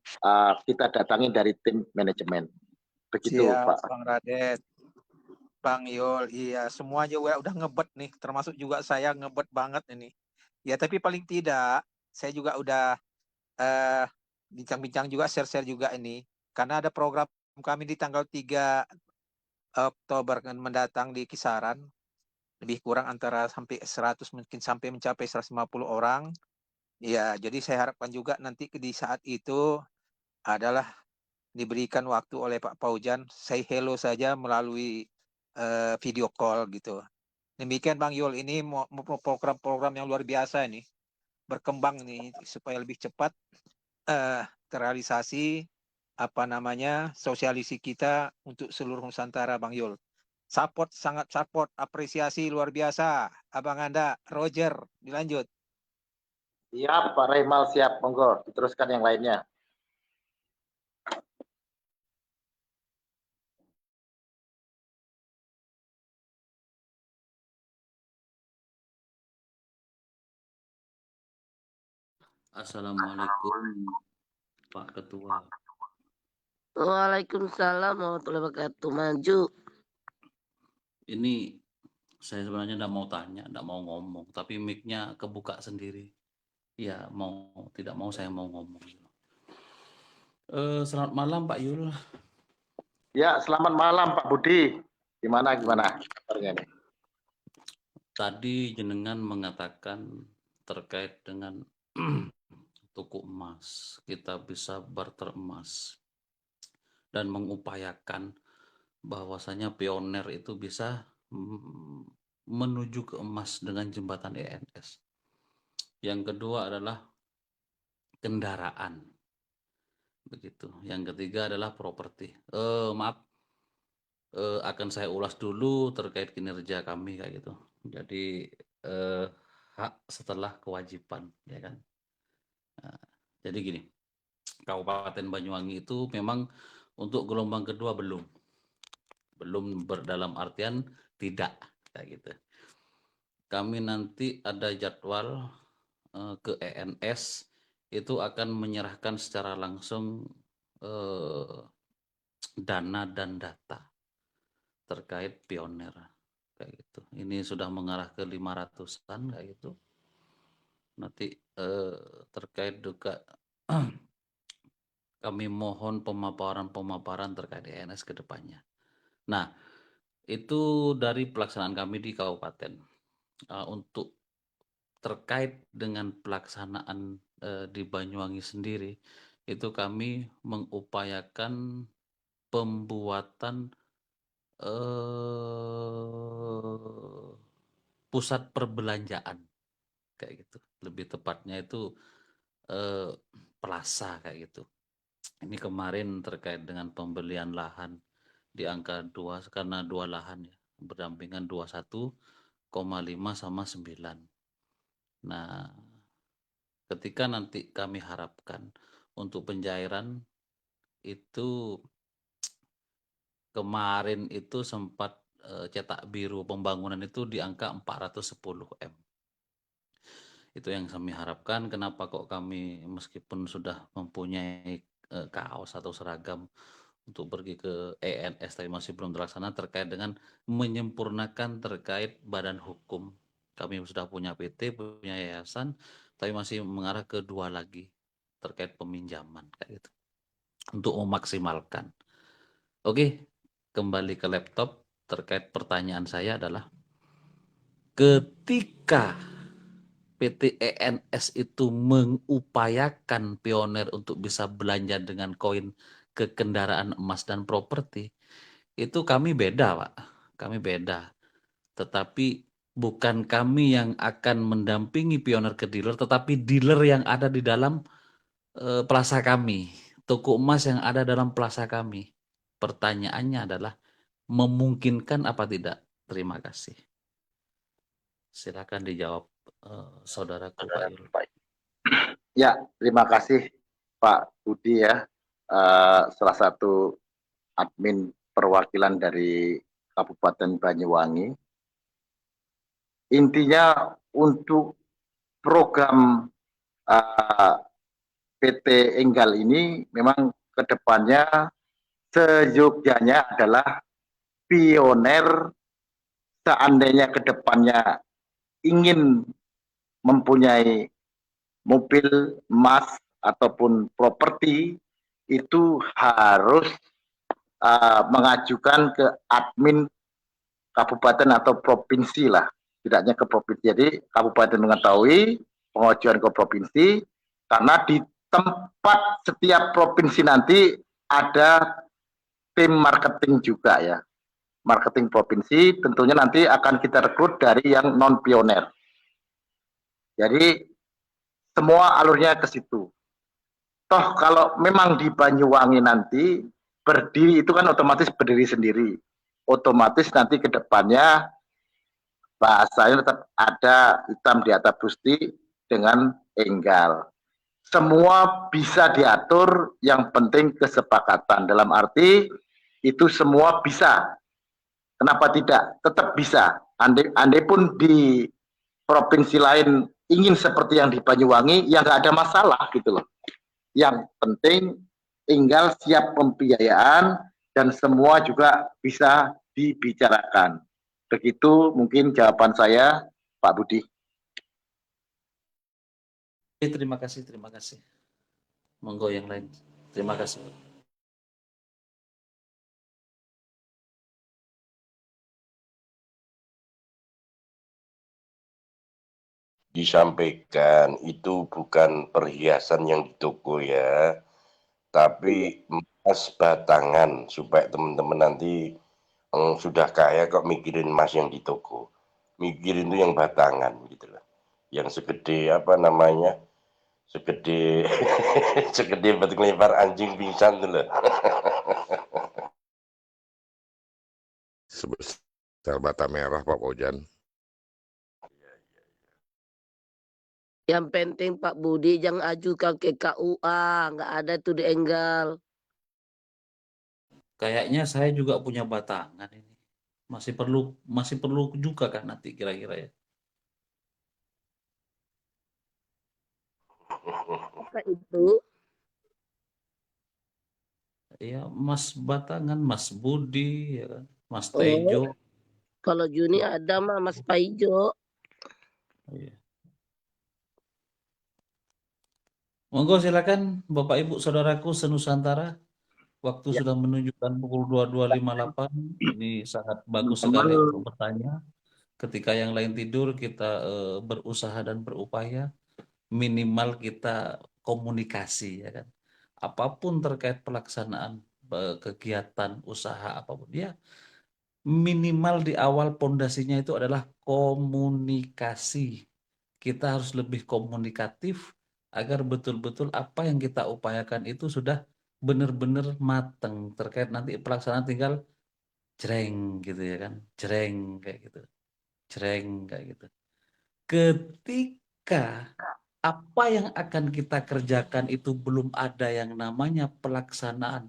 kita datangin dari tim manajemen. Begitu Siap, Pak. Bang Radet. Bang Yul, iya semuanya udah ngebet nih, termasuk juga saya ngebet banget ini. Ya tapi paling tidak saya juga udah bincang-bincang juga, share-share juga ini. Karena ada program kami di tanggal 3 Oktober mendatang di kisaran. Lebih kurang antara sampai 100, mungkin sampai mencapai 150 orang. Ya, jadi saya harapkan juga nanti di saat itu adalah diberikan waktu oleh Pak Paujan, say hello saja melalui video call gitu. Demikian Bang Yul, ini program-program yang luar biasa ini. Berkembang nih supaya lebih cepat terrealisasi sosialisasi kita untuk seluruh Nusantara Bang Yul. Sangat support, apresiasi luar biasa. Abang Anda, Roger, dilanjut. Siap Pak Rahimal, siap, monggo diteruskan yang lainnya. Assalamualaikum Pak Ketua. Waalaikumsalam warahmatullahi wabarakatuh. Maju. Ini saya sebenarnya tidak mau tanya, tidak mau ngomong, tapi mic-nya kebuka sendiri. Ya tidak mau saya mau ngomong. Selamat malam Pak Yul. Ya, selamat malam Pak Budi. Gimana kabarnya nih? Tadi jenengan mengatakan terkait dengan toko emas, kita bisa barter emas dan mengupayakan bahwasanya pioner itu bisa menuju ke emas dengan jembatan ENS. Yang kedua adalah kendaraan. Begitu. Yang ketiga adalah properti. Maaf, akan saya ulas dulu terkait kinerja kami kayak gitu. Jadi hak setelah kewajiban, ya kan. Nah, jadi gini, Kabupaten Banyuwangi itu memang untuk gelombang kedua belum dalam artian tidak kayak gitu. Kami nanti ada jadwal ke ENS itu akan menyerahkan secara langsung dana dan data terkait pioner kayak gitu. Ini sudah mengarah ke 500-an kayak gitu. Nanti terkait juga kami mohon pemaparan terkait ENS ke depannya. Nah, itu dari pelaksanaan kami di kabupaten. Untuk terkait dengan pelaksanaan di Banyuwangi sendiri, itu kami mengupayakan pembuatan pusat perbelanjaan kayak gitu. Lebih tepatnya itu plaza kayak gitu. Ini kemarin terkait dengan pembelian lahan di angka 2 karena 2 lahan ya, berdampingan 21,5 sama 9. Nah, ketika nanti kami harapkan untuk pencairan itu kemarin itu sempat cetak biru pembangunan itu di angka 410 M. Itu yang kami harapkan. Kenapa kok kami meskipun sudah mempunyai kaos atau seragam untuk pergi ke ENS tapi masih belum terlaksana terkait dengan menyempurnakan terkait badan hukum. Kami sudah punya PT, punya yayasan, tapi masih mengarah ke 2 lagi terkait peminjaman kayak gitu. Untuk memaksimalkan. Oke, kembali ke laptop. Terkait pertanyaan saya adalah ketika PT ENS itu mengupayakan pioner untuk bisa belanja dengan koin ke kendaraan emas dan properti, itu kami beda, Pak. Kami beda. Tetapi bukan kami yang akan mendampingi pioner ke dealer, tetapi dealer yang ada di dalam plaza kami, toko emas yang ada dalam plaza kami. Pertanyaannya adalah memungkinkan apa tidak? Terima kasih. Silakan dijawab saudaraku Pak Yul. Ya, terima kasih Pak Budi ya, salah satu admin perwakilan dari Kabupaten Banyuwangi. Intinya untuk program PT Enggal ini memang kedepannya seyogyanya adalah pioner seandainya kedepannya ingin mempunyai mobil emas ataupun properti itu harus mengajukan ke admin kabupaten atau provinsi lah, tidaknya ke provinsi. Jadi kabupaten mengetahui pengajuan ke provinsi, karena di tempat setiap provinsi nanti ada tim marketing juga ya. Marketing provinsi tentunya nanti akan kita rekrut dari yang non pioner. Jadi semua alurnya ke situ. Toh kalau memang di Banyuwangi nanti berdiri itu kan otomatis berdiri sendiri. Otomatis nanti ke depannya bahasanya tetap ada hitam di atas putih dengan Enggal. Semua bisa diatur, yang penting kesepakatan. Dalam arti itu semua bisa. Kenapa tidak? Tetap bisa. Andai pun di provinsi lain ingin seperti yang di Banyuwangi, ya nggak ada masalah gitu loh. Yang penting Enggal siap pembiayaan dan semua juga bisa dibicarakan. Begitu mungkin jawaban saya, Pak Budi. Terima kasih, terima kasih. Monggo yang lain. Terima kasih. Disampaikan itu bukan perhiasan yang di toko ya, tapi emas batangan supaya teman-teman nanti sudah kaya kok mikirin emas yang di toko. mikirin itu yang batangan gitu loh. Yang segede apa namanya? Segede segede batu lempar anjing pingsan tuh loh. Sebesar bata merah Pak Ojan. Yang penting Pak Budi jangan ajukan ke KUA, nggak ada tuh di Enggal. Kayaknya saya juga punya batangan ini. Masih perlu juga kan nanti kira-kira ya. Apa itu? Iya, Mas Batangan, Mas Budi, ya kan? Mas Oh, Tejo. kalau Juni ada mah Mas Paijo. Iya. Monggo silakan Bapak Ibu Saudaraku senusantara. Waktu sudah menunjukkan pukul 22.58. Ini sangat bagus sekali untuk bertanya. Ketika yang lain tidur, kita berusaha dan berupaya minimal kita komunikasi, ya kan. Apapun terkait pelaksanaan kegiatan usaha apapun, ya minimal di awal pondasinya itu adalah komunikasi. Kita harus lebih komunikatif agar betul-betul apa yang kita upayakan itu sudah benar-benar mateng. Terkait nanti pelaksanaan tinggal jreng gitu ya kan. Jreng kayak gitu. Jreng kayak gitu. Ketika apa yang akan kita kerjakan itu belum ada yang namanya pelaksanaan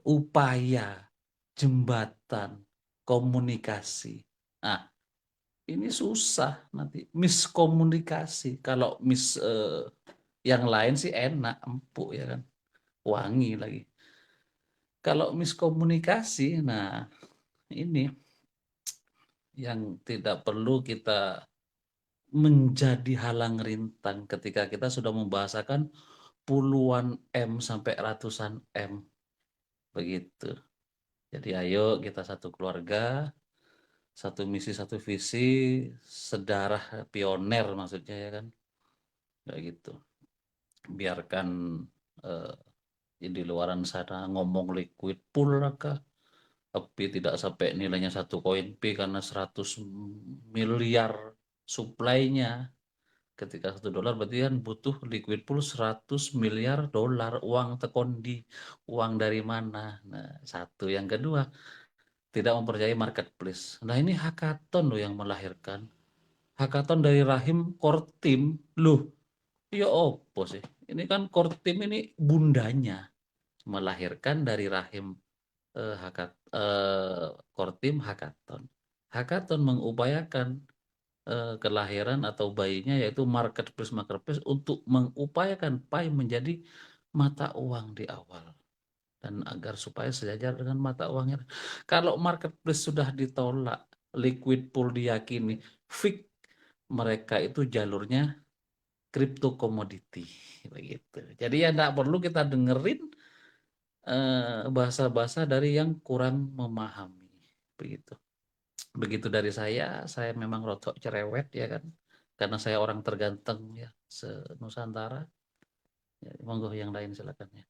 upaya jembatan komunikasi. Nah, ini susah nanti miskomunikasi. Kalau yang lain sih enak, empuk ya kan, wangi lagi. Kalau miskomunikasi, nah ini yang tidak perlu kita menjadi halang rintang ketika kita sudah membahasakan puluhan M sampai ratusan M. Begitu. Jadi ayo kita satu keluarga, satu misi, satu visi, sedarah pioner maksudnya ya kan. Kayak gitu. Biarkan di luaran sana ngomong liquid pool lah kah. Tapi tidak sampai nilainya satu koin P karena 100 miliar supply-nya. Ketika $1 berarti kan butuh liquid pool 100 miliar dolar uang tekondi. Uang dari mana? Nah, satu. Yang kedua, tidak mempercayai marketplace. Nah, ini hackathon loh yang melahirkan. Hackathon dari rahim core team. Loh, ya opo sih? Ini kan core team ini bundanya. Melahirkan dari rahim core team hackathon. Hackathon mengupayakan kelahiran atau bayinya yaitu marketplace untuk mengupayakan Pi menjadi mata uang di awal. Dan agar supaya sejajar dengan mata uangnya. Kalau marketplace sudah ditolak, liquid pool diyakini, fix mereka itu jalurnya crypto commodity begitu. Jadi ya tidak perlu kita dengerin bahasa-bahasa dari yang kurang memahami begitu. Begitu dari saya memang rotok cerewet ya kan, karena saya orang terganteng ya se-Nusantara. Ya, monggo yang lain silakan ya.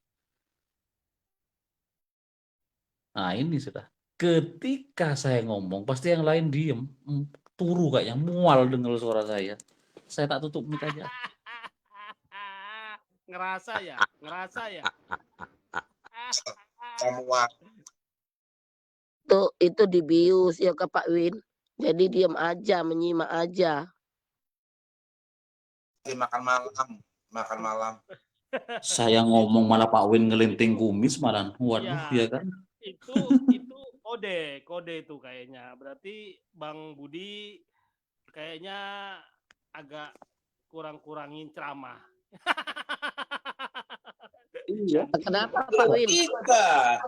Nah ini sudah. Ketika saya ngomong, pasti yang lain diem. Turu kayaknya, mual dengar suara saya. Saya tak tutup mic aja. Ngerasa ya? Semua. Itu dibius ya ke Pak Win. Jadi diam aja, menyimak aja. Makan malam. Saya ngomong malah Pak Win ngelinting kumis malah. Waduh ya kan. Itu kode itu kayaknya. Berarti Bang Budi kayaknya agak kurangin ceramah. Iya. Kenapa Pak Win?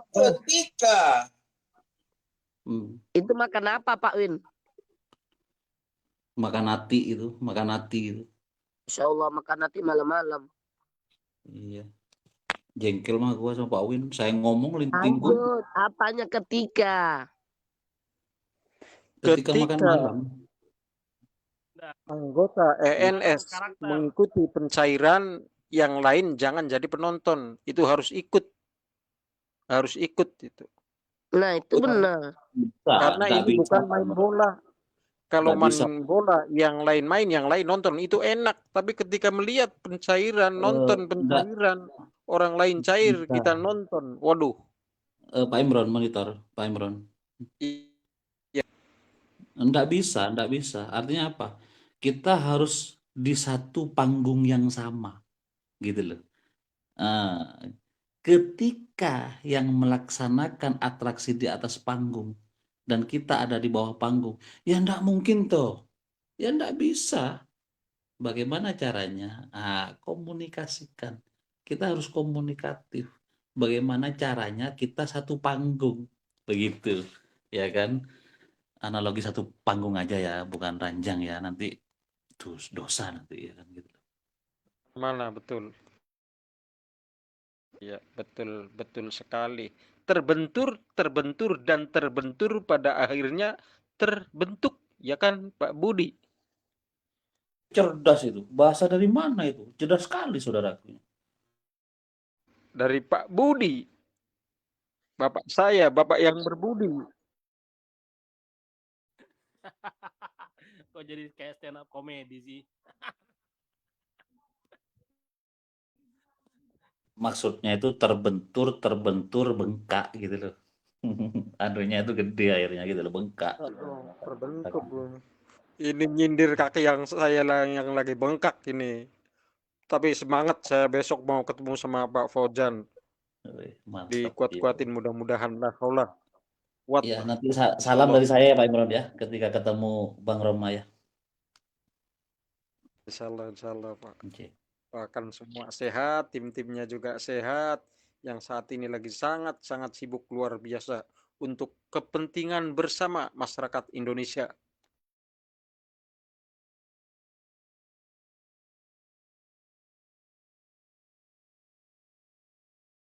Ketika. Itu makan apa Pak Win? Makan hati itu. Insya Allah makan hati malam-malam. Iya. Jengkel mah gua sama Pak Win. Saya ngomong linting gua. Lanjut, apanya ketika makan malam. Anggota ENS mengikuti pencairan, yang lain jangan jadi penonton. Itu harus ikut itu. Nah itu benar. Karena ini bukan main bola. Kalau Nggak bisa. main bola, yang lain main, yang lain nonton, itu enak. Tapi ketika melihat pencairan, nonton Nggak pencairan, orang lain cair, bisa. kita nonton. Waduh. Pak Imron monitor, Pak Imron. Iya. Nggak bisa. Artinya apa? Kita harus di satu panggung yang sama, gitu loh. Ketika yang melaksanakan atraksi di atas panggung dan kita ada di bawah panggung, ya nggak mungkin toh, ya nggak bisa. Bagaimana caranya? Komunikasikan. Kita harus komunikatif. Bagaimana caranya kita satu panggung, begitu, ya kan? Analogi satu panggung aja ya, bukan ranjang ya. Nanti itu dosa nanti ya kan gitu. Mana betul. Ya, betul sekali. Terbentur dan terbentur pada akhirnya terbentuk, ya kan Pak Budi? Cerdas itu. Bahasa dari mana itu? Cerdas sekali saudaraku. Dari Pak Budi. Bapak saya, Bapak yang berbudi. Kok jadi kayak stand up komedi sih? Maksudnya itu terbentur, bengkak gitu loh. Anunya itu gede akhirnya gitu loh, bengkak. Terbentuk. Ini nyindir kaki yang saya yang lagi bengkak ini. Tapi semangat, saya besok mau ketemu sama Pak Fauzan. Mantap. Dikuat-kuatin mudah-mudahan lah. Kuat. Ya, nanti salam dari saya Pak Imron ya, ketika ketemu Bang Roma ya. Insyaallah Pak. Akan semua sehat, tim-timnya juga sehat. Yang saat ini lagi sangat-sangat sibuk luar biasa untuk kepentingan bersama masyarakat Indonesia.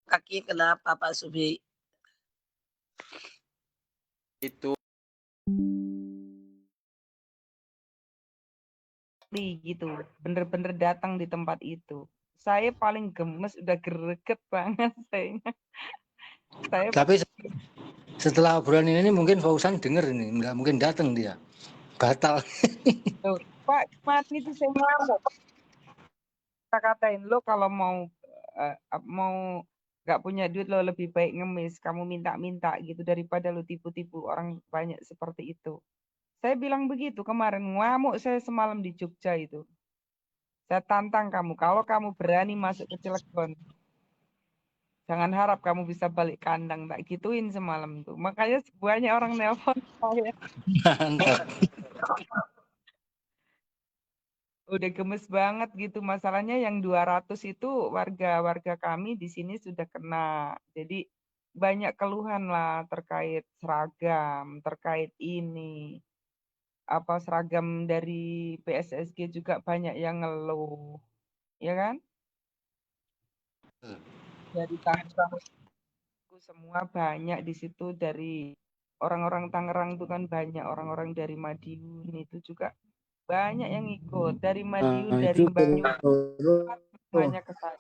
Kaki kenapa Pak Subi? Itu gitu, bener-bener datang di tempat itu. Saya paling gemes, udah greget banget saya. Tapi setelah obrolan ini mungkin Fauzan denger ini, nggak mungkin datang dia, batal. Pak, mati itu saya ngamuk. Kita katain lo kalau mau nggak punya duit lo lebih baik ngemis, kamu minta-minta gitu daripada lo tipu-tipu orang banyak seperti itu. Saya bilang begitu kemarin, ngamuk saya semalam di Jogja itu. Saya tantang kamu, kalau kamu berani masuk ke Cilegon, jangan harap kamu bisa balik kandang, tak gituin semalam tuh. Makanya banyak orang nelpon saya. Mantap. Udah gemes banget gitu. Masalahnya yang 200 itu warga kami di sini sudah kena. Jadi banyak keluhan lah terkait seragam, terkait ini. Seragam dari PSSG juga banyak yang ngeluh. Ya kan? Dari Tangerang semua banyak di situ, dari orang-orang Tangerang itu kan banyak, orang-orang dari Madiun itu juga banyak yang ikut, dari Madiun, dari Banyumas semuanya ke sana.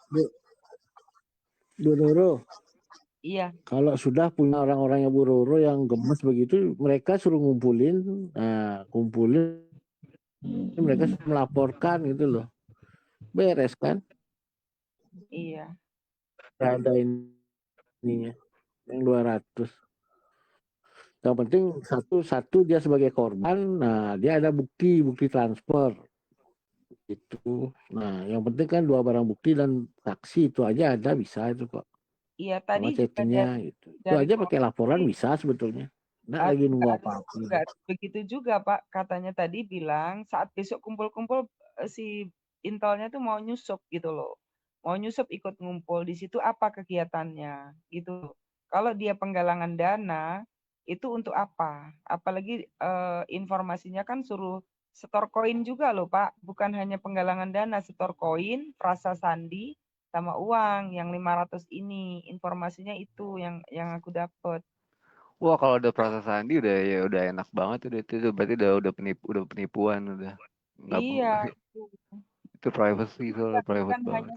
Bu Roro. Iya. Kalau sudah punya orang-orangnya Bu Roro yang gemes begitu, mereka suruh ngumpulin, kumpulin, mereka melaporkan gitu loh, beres kan? Iya. Gak ada ininya, yang 200. Yang penting satu dia sebagai korban, nah dia ada bukti transfer itu. Nah yang penting kan 2 barang bukti dan saksi itu aja ada, bisa itu kok. Iya, tadi juga gitu. Itu aja pakai laporan bisa sebetulnya. Nggak lagi nunggu apa-apa. Begitu juga Pak, katanya tadi bilang saat besok kumpul-kumpul si Intelnya tuh mau nyusup gitu loh. Mau nyusup ikut ngumpul di situ, apa kegiatannya gitu. Kalau dia penggalangan dana itu untuk apa? Apalagi informasinya kan suruh setor koin juga loh Pak, bukan hanya penggalangan dana, setor koin, frasa sandi sama uang yang 500 ini. Informasinya itu yang aku dapat. Wah, kalau udah proses sandi udah enak banget itu berarti udah penipuan udah. Iya. Itu privacy, soalnya private banget.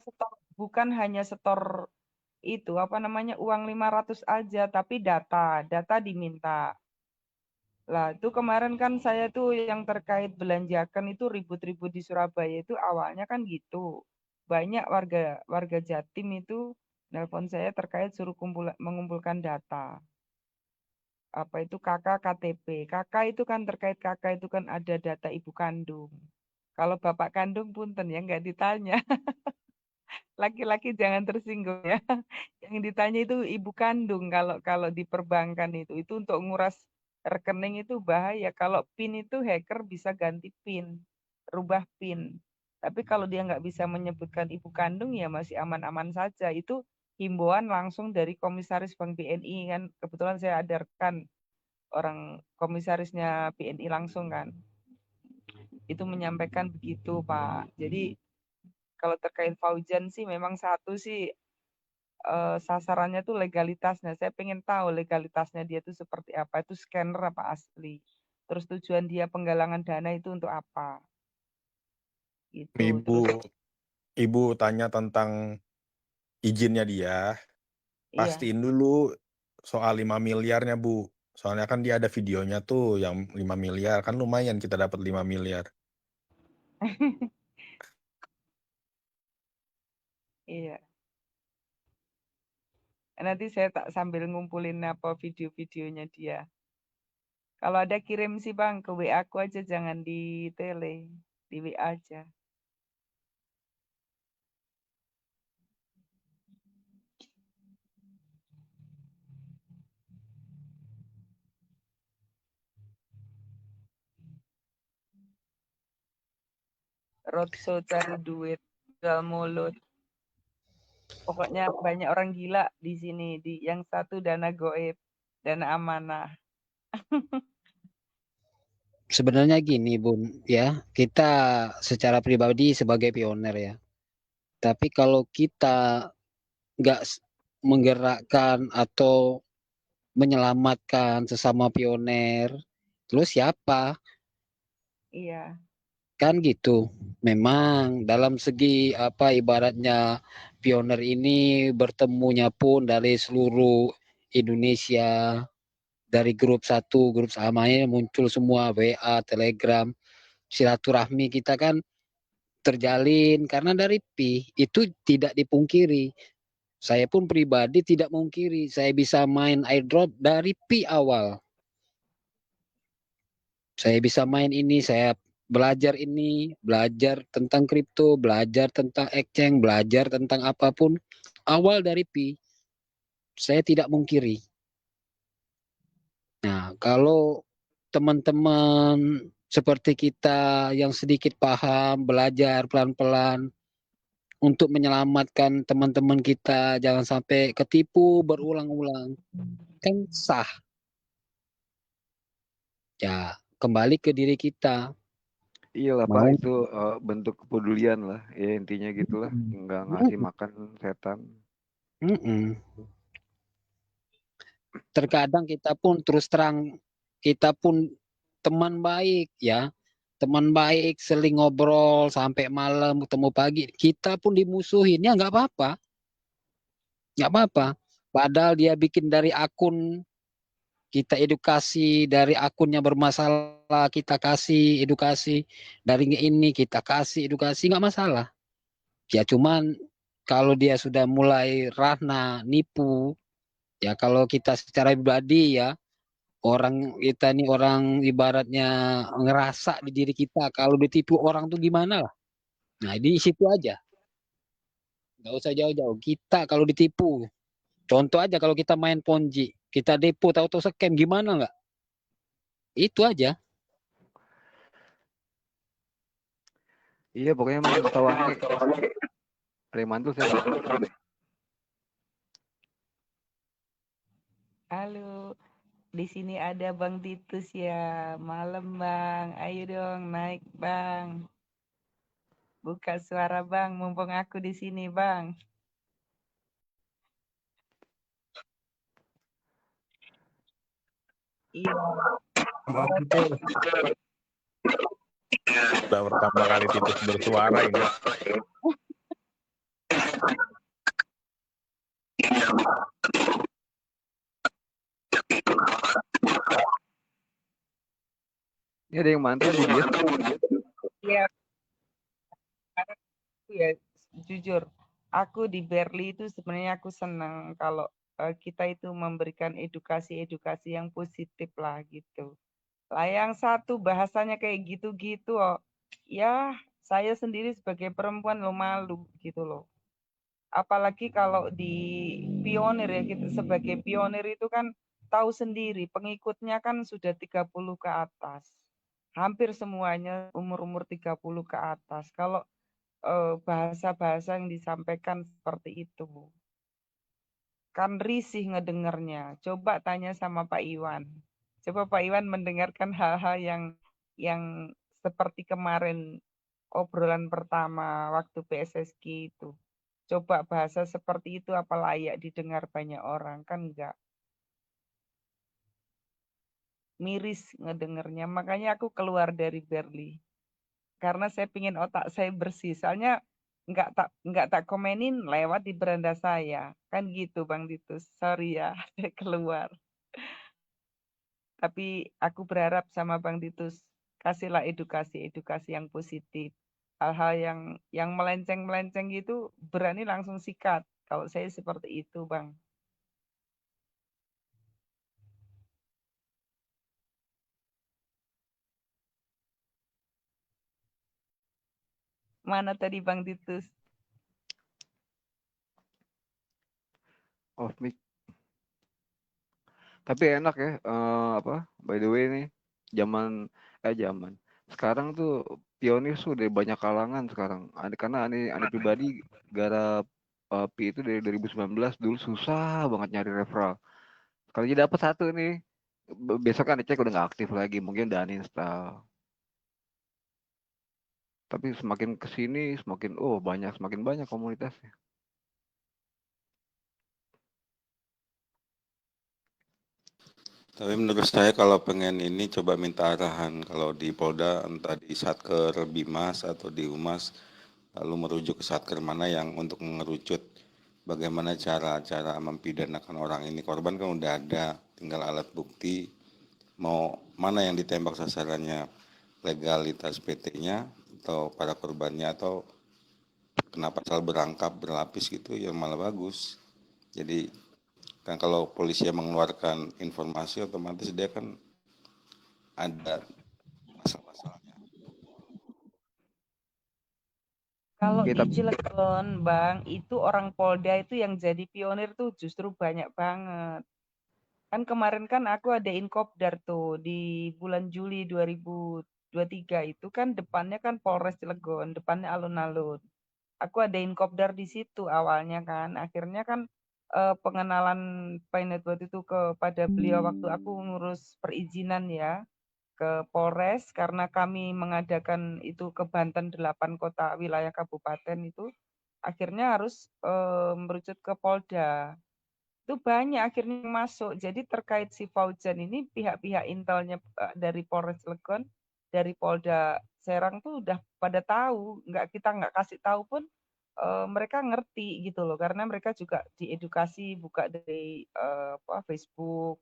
Bukan hanya setor itu uang 500 aja, tapi data diminta. Lah, itu kemarin kan saya tuh yang terkait belanjakan itu ribut-ribut di Surabaya itu awalnya kan gitu. Banyak warga warga Jatim itu nelpon saya terkait suruh mengumpulkan data. Apa itu kakak KTP. Kakak itu kan terkait kakak itu kan ada data ibu kandung. Kalau bapak kandung punten ya nggak ditanya. Laki-laki jangan tersinggung ya. Yang ditanya itu ibu kandung kalau kalau di perbankan itu untuk nguras rekening itu bahaya. Kalau PIN itu hacker bisa ganti PIN, rubah PIN. Tapi kalau dia nggak bisa menyebutkan ibu kandung ya masih aman-aman saja. Itu himbauan langsung dari komisaris Bank BNI kan. Kebetulan saya ada rekan orang komisarisnya BNI langsung kan. Itu menyampaikan begitu Pak. Jadi kalau terkait Fauzan sih memang satu sih sasarannya tuh legalitasnya. Saya pengen tahu legalitasnya dia tuh seperti apa. Itu scanner apa asli. Terus tujuan dia penggalangan dana itu untuk apa. Gitu. Terus Ibu tanya tentang izinnya dia, iya. pastiin dulu soal 5 miliarnya Bu. Soalnya kan dia ada videonya tuh yang 5 miliar, kan lumayan kita dapat 5 miliar. Iya. Nanti saya tak sambil ngumpulin apa video-videonya dia. Kalau ada kirim sih Bang ke WA aku aja, jangan di tele, di WA aja. Roadshow cari duit, jual mulut. Pokoknya banyak orang gila di sini. Di yang satu dana goib, dana amanah. Sebenarnya gini Bun, ya kita secara pribadi sebagai pioner ya. Tapi kalau kita nggak menggerakkan atau menyelamatkan sesama pioner, terus siapa? Iya. Kan gitu. Memang dalam segi apa ibaratnya pioner ini bertemunya pun dari seluruh Indonesia, dari grup satu, grup samanya muncul semua WA, Telegram, silaturahmi kita kan terjalin karena dari PI itu tidak dipungkiri. Saya pun pribadi tidak mungkiri, saya bisa main airdrop dari PI awal. Saya bisa main ini, saya belajar ini, belajar tentang kripto, belajar tentang exchange, belajar tentang apapun, awal dari PI. Saya tidak mungkiri. Nah, kalau teman-teman seperti kita yang sedikit paham, belajar pelan-pelan untuk menyelamatkan teman-teman kita, jangan sampai ketipu berulang-ulang. Kan sah. Ya, kembali ke diri kita. Iyalah Pak, itu bentuk kepedulian lah, ya intinya gitulah, nggak ngasih makan setan. Terkadang kita pun terus terang, kita pun teman baik ya, teman baik seling ngobrol sampai malam ketemu pagi, kita pun dimusuhin ya nggak apa-apa, nggak apa-apa. Padahal dia bikin dari akun, kita edukasi dari akunnya bermasalah, kita kasih edukasi dari ini, kita kasih edukasi nggak masalah. Ya cuman kalau dia sudah mulai rana nipu, ya kalau kita secara pribadi ya, orang kita nih orang ibaratnya ngerasa di diri kita kalau ditipu orang tuh gimana lah. Nah di situ aja, nggak usah jauh-jauh. Kita kalau ditipu, contoh aja kalau kita main ponzi, kita depo tahu-tahu scam gimana nggak? Itu aja. Iya pokoknya mengetahui preman tuh saya nggak. Halo, di sini ada Bang Titus ya. Malam Bang, ayo dong naik Bang. Buka suara Bang, mumpung aku di sini Bang. Iya. Sudah pertama kali Titus bersuara ini. Ini ada yang mantan Bu Dias. Iya, karena aku ya jujur, aku di Berli itu sebenarnya aku senang kalau kita itu memberikan edukasi-edukasi yang positif lah gitu. Lah yang satu bahasanya kayak gitu-gitu, oh, ya saya sendiri sebagai perempuan lo malu gitu loh. Apalagi kalau di pionir ya, kita sebagai pionir itu kan tahu sendiri pengikutnya kan sudah 30 ke atas. Hampir semuanya umur-umur 30 ke atas. Kalau bahasa-bahasa yang disampaikan seperti itu, kan risih ngedengernya. Coba tanya sama Pak Iwan. Coba Pak Iwan mendengarkan hal-hal yang seperti kemarin obrolan pertama waktu PSSG itu. Coba bahasa seperti itu apa layak didengar banyak orang? Kan enggak. Miris ngedengernya. Makanya aku keluar dari Berli. Karena saya pingin otak saya bersih. Soalnya enggak tak komenin lewat di beranda saya. Kan gitu Bang Titus. Sorry ya, saya keluar. Tapi aku berharap sama Bang Titus, kasihlah edukasi-edukasi yang positif. Hal-hal yang melenceng-melenceng gitu berani langsung sikat. Kalau saya seperti itu, Bang. Mana tadi Bang Titus? Off mic. Tapi enak ya, apa? By the way nih, zaman sekarang tuh pionir sudah banyak kalangan sekarang. Karena aneh pribadi garap PI itu dari 2019 dulu susah banget nyari referral. Kalau jadi dapat satu nih, besok kan dicek udah nggak aktif lagi, mungkin udah uninstall. Tapi semakin kesini semakin semakin banyak komunitasnya. Tapi menurut saya kalau pengen ini coba minta arahan kalau di Polda entah di Satker Bimas atau di Humas lalu merujuk ke Satker mana yang untuk mengerucut bagaimana cara mempidanakan orang ini. Korban kan udah ada, tinggal alat bukti mau mana yang ditembak sasarannya, legalitas PT-nya atau para korbannya atau kena pasal berangkap berlapis gitu yang malah bagus. Jadi kan kalau polisi yang mengeluarkan informasi otomatis dia kan ada masalah-masalahnya. Kalau Oke, di Cilegon, Bang, itu orang Polda itu yang jadi pionir tuh justru banyak banget. Kan kemarin kan aku ada inkopdar tuh di bulan Juli 2023 itu kan depannya kan Polres Cilegon, depannya alun-alun. Aku ada inkopdar di situ awalnya kan. Akhirnya kan pengenalan Painet waktu itu kepada beliau waktu aku ngurus perizinan ya ke Polres karena kami mengadakan itu ke Banten 8 kota wilayah kabupaten itu akhirnya harus merucut ke Polda. Itu banyak akhirnya yang masuk. Jadi terkait si Faujan ini pihak-pihak intelnya dari Polres Cilegon, dari Polda Serang tuh udah pada tahu, kita nggak kasih tahu pun mereka ngerti gitu loh karena mereka juga diedukasi buka dari Facebook,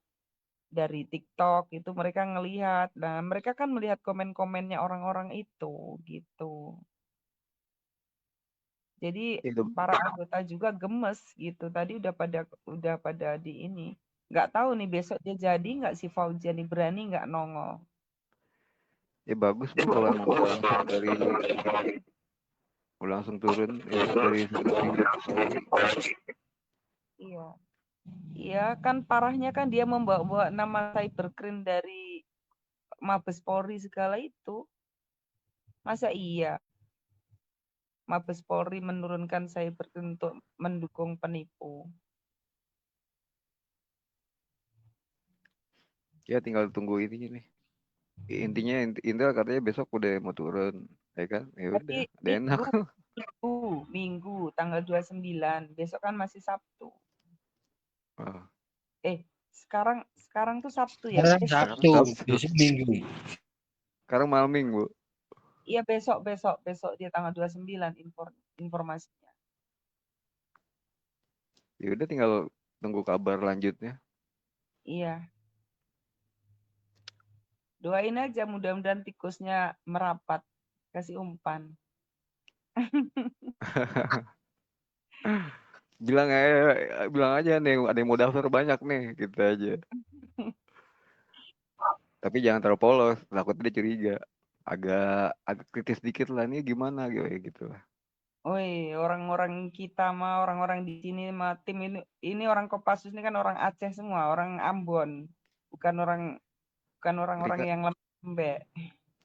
dari TikTok itu mereka ngelihat. Nah, mereka kan melihat komen-komennya orang-orang itu gitu. Jadi para anggota juga gemes gitu. Tadi udah pada di ini. Nggak tahu nih besok dia jadi nggak si Fauzian nih berani nggak nongol. Ya bagus Bu kalau emang udah langsung turun ya dari Iya. Iya, kan parahnya kan dia membawa nama cybercrime dari Mabes Polri segala itu. Masa iya Mabes Polri menurunkan cybercrime untuk mendukung penipu? Ya tinggal tunggu ini nih. Intinya Intel katanya besok udah mau turun, ya kan? Ya udah, udah enak. Minggu tanggal 29. Besok kan masih Sabtu. Oh. Sekarang tuh Sabtu ya. Sabtu, besok Minggu. Sekarang malam Minggu. Iya besok dia tanggal 29 informasinya. Ya udah tinggal tunggu kabar lanjutnya. Iya. Doain aja mudah-mudahan tikusnya merapat. Kasih umpan. bilang aja nih ada yang mau daftar banyak nih gitu aja. Tapi jangan terlalu polos, takutnya dia curiga. Agak kritis dikit lah, nih gimana gitu lah. Woi, orang-orang kita mah, orang-orang di sini mah tim ini orang Kopassus ini kan orang Aceh semua, orang Ambon, bukan orang-orang Ngeri, yang lembek.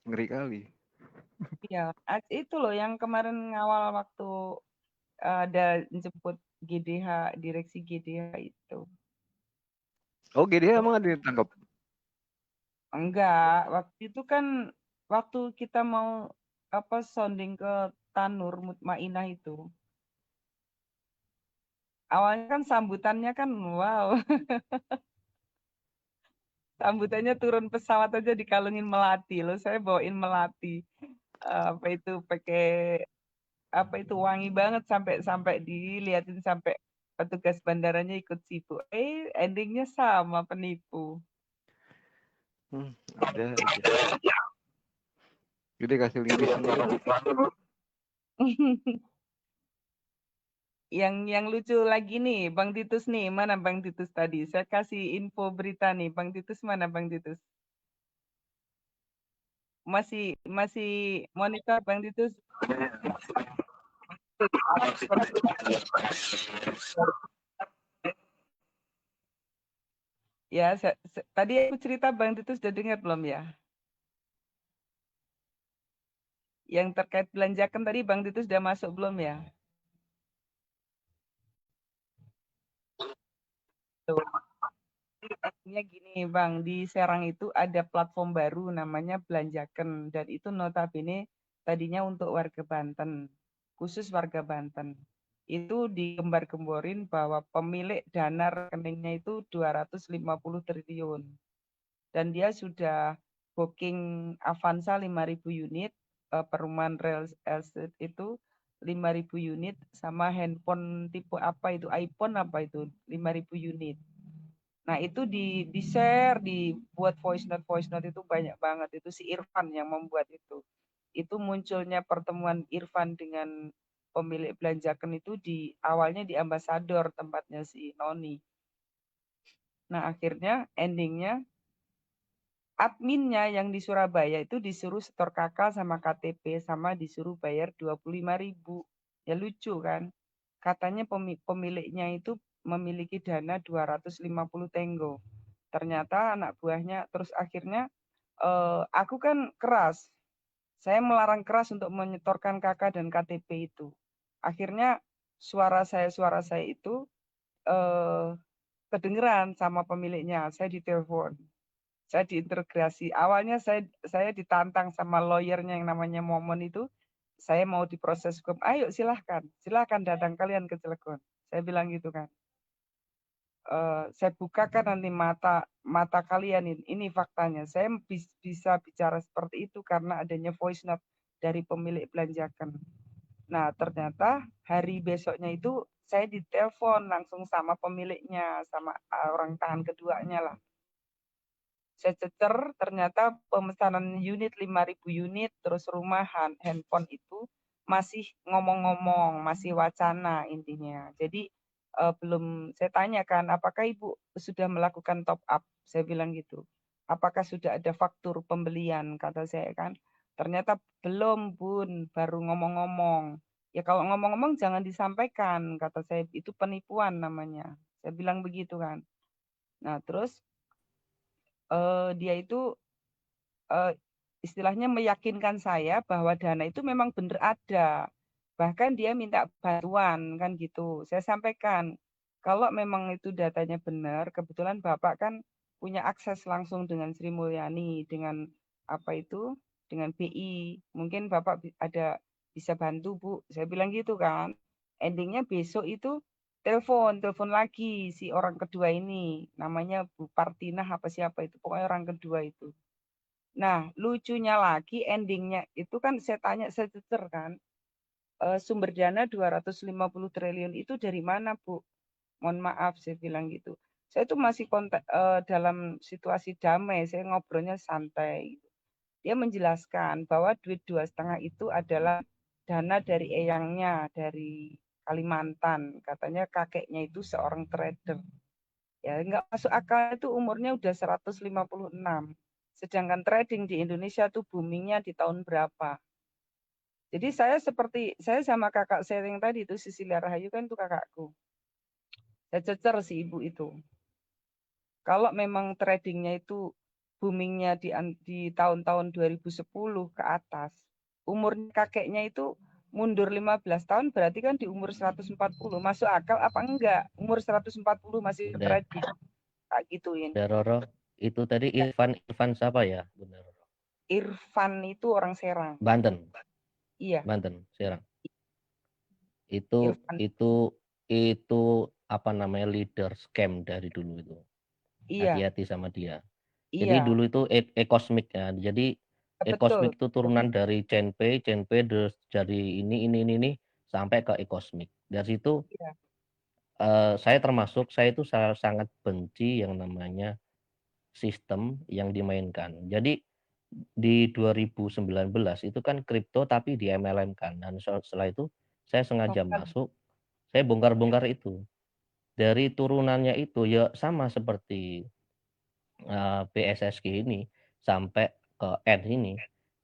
ngeri kali. Iya, itu loh yang kemarin ngawal waktu ada jemput GDH, direksi GDH itu. Oh, GDH emang ada ditangkap? Enggak, waktu itu kan waktu kita mau sounding ke Tanur Mutmainah itu. Awalnya kan sambutannya kan wow. Sambutannya turun pesawat aja dikalungin melati loh. Saya bawain melati. Pakai wangi banget sampai diliatin sampai petugas bandaranya ikut sibuk. Endingnya sama penipu. Ada aja. Udah kasih link bisnis. Yang lucu lagi nih, Bang Titus nih. Mana Bang Titus tadi? Saya kasih info berita nih. Bang Titus mana Bang Titus? Masih monitor Bang Titus? Ya, tadi aku cerita Bang Titus sudah dengar belum ya? Yang terkait belanjakan tadi Bang Titus sudah masuk belum ya? Artinya gini Bang, di Serang itu ada platform baru namanya Belanjakan dan itu notabene tadinya untuk warga Banten, khusus warga Banten. Itu digembar-gemborin bahwa pemilik dana rekeningnya itu 250 triliun. Dan dia sudah booking Avanza 5.000 unit, perumahan real estate itu 5.000 unit, sama handphone tipe apa itu, iPhone apa itu, 5.000 unit. Nah itu di-share, dibuat voice note itu banyak banget. Itu si Irfan yang membuat itu. Itu munculnya pertemuan Irfan dengan pemilik Belanjakan itu awalnya di ambasador tempatnya si Noni. Nah akhirnya endingnya adminnya yang di Surabaya itu disuruh setor KK sama KTP sama disuruh bayar 25.000. Ya lucu kan? Katanya pemiliknya itu memiliki dana 250 tenggo. Ternyata anak buahnya terus akhirnya aku kan keras. Saya melarang keras untuk menyetorkan KK dan KTP itu. Akhirnya suara saya itu kedengeran sama pemiliknya. Saya ditelepon. Saya diintegrasi. Awalnya saya ditantang sama lawyernya yang namanya Momon itu. Saya mau diproses hukum. Ayo silahkan datang kalian ke Cilegon. Saya bilang gitu kan. Saya bukakan nanti mata kalian ini faktanya. Saya bisa bicara seperti itu karena adanya voice note dari pemilik Belanjakan. Nah ternyata hari besoknya itu saya ditelepon langsung sama pemiliknya, sama orang tangan keduanya lah. Saya cecer ternyata pemesanan unit 5.000 unit terus rumahan handphone itu masih ngomong-ngomong, masih wacana intinya. Jadi belum saya tanyakan apakah Ibu sudah melakukan top up? Saya bilang gitu. Apakah sudah ada faktur pembelian kata saya kan? Ternyata belum, Bun, baru ngomong-ngomong. Ya kalau ngomong-ngomong jangan disampaikan kata saya, itu penipuan namanya. Saya bilang begitu kan. Nah, terus dia itu istilahnya meyakinkan saya bahwa dana itu memang benar ada. Bahkan dia minta bantuan kan gitu. Saya sampaikan kalau memang itu datanya benar, kebetulan Bapak kan punya akses langsung dengan Sri Mulyani, dengan dengan BI. Mungkin Bapak ada bisa bantu Bu. Saya bilang gitu kan. Endingnya besok itu telepon lagi si orang kedua ini. Namanya Bu Partinah apa siapa itu. Pokoknya orang kedua itu. Nah, lucunya lagi endingnya itu kan saya tanya, saya cecer kan, sumber dana 250 triliun itu dari mana, Bu? Mohon maaf, saya bilang gitu. Saya tuh masih dalam situasi damai, saya ngobrolnya santai. Dia menjelaskan bahwa duit 2,5 itu adalah dana dari eyangnya dari Kalimantan. Katanya kakeknya itu seorang trader. Ya, nggak masuk akal itu umurnya udah 156. Sedangkan trading di Indonesia tuh boomingnya di tahun berapa? Jadi saya sama kakak saya yang tadi itu Sisilia Rahayu kan itu kakakku. Saya cecer si ibu itu. Kalau memang tradingnya itu boomingnya di tahun-tahun 2010 ke atas, umur kakeknya itu mundur 15 tahun berarti kan di umur 140. Masuk akal apa enggak? Umur 140 masih Udah, trading. Tak gituin. udah Roro. Itu tadi Irfan siapa ya? Benar. Irfan itu orang Serang. Banten. Iya. Banten, Serang. Itu Irfan. itu apa namanya leader scam dari dulu itu. Iya. Hati-hati sama dia. Iya. Jadi dulu itu e-cosmic ya. Jadi Betul. e-cosmic itu turunan dari Cenpei terus dari ini sampai ke e-cosmic. Dari situ Iya. saya itu sangat benci yang namanya sistem yang dimainkan. Jadi di 2019 itu kan kripto tapi di MLM kan. Dan setelah itu saya sengaja masuk, saya bongkar-bongkar itu. Dari turunannya itu ya sama seperti BSSG ini sampai ke N ini.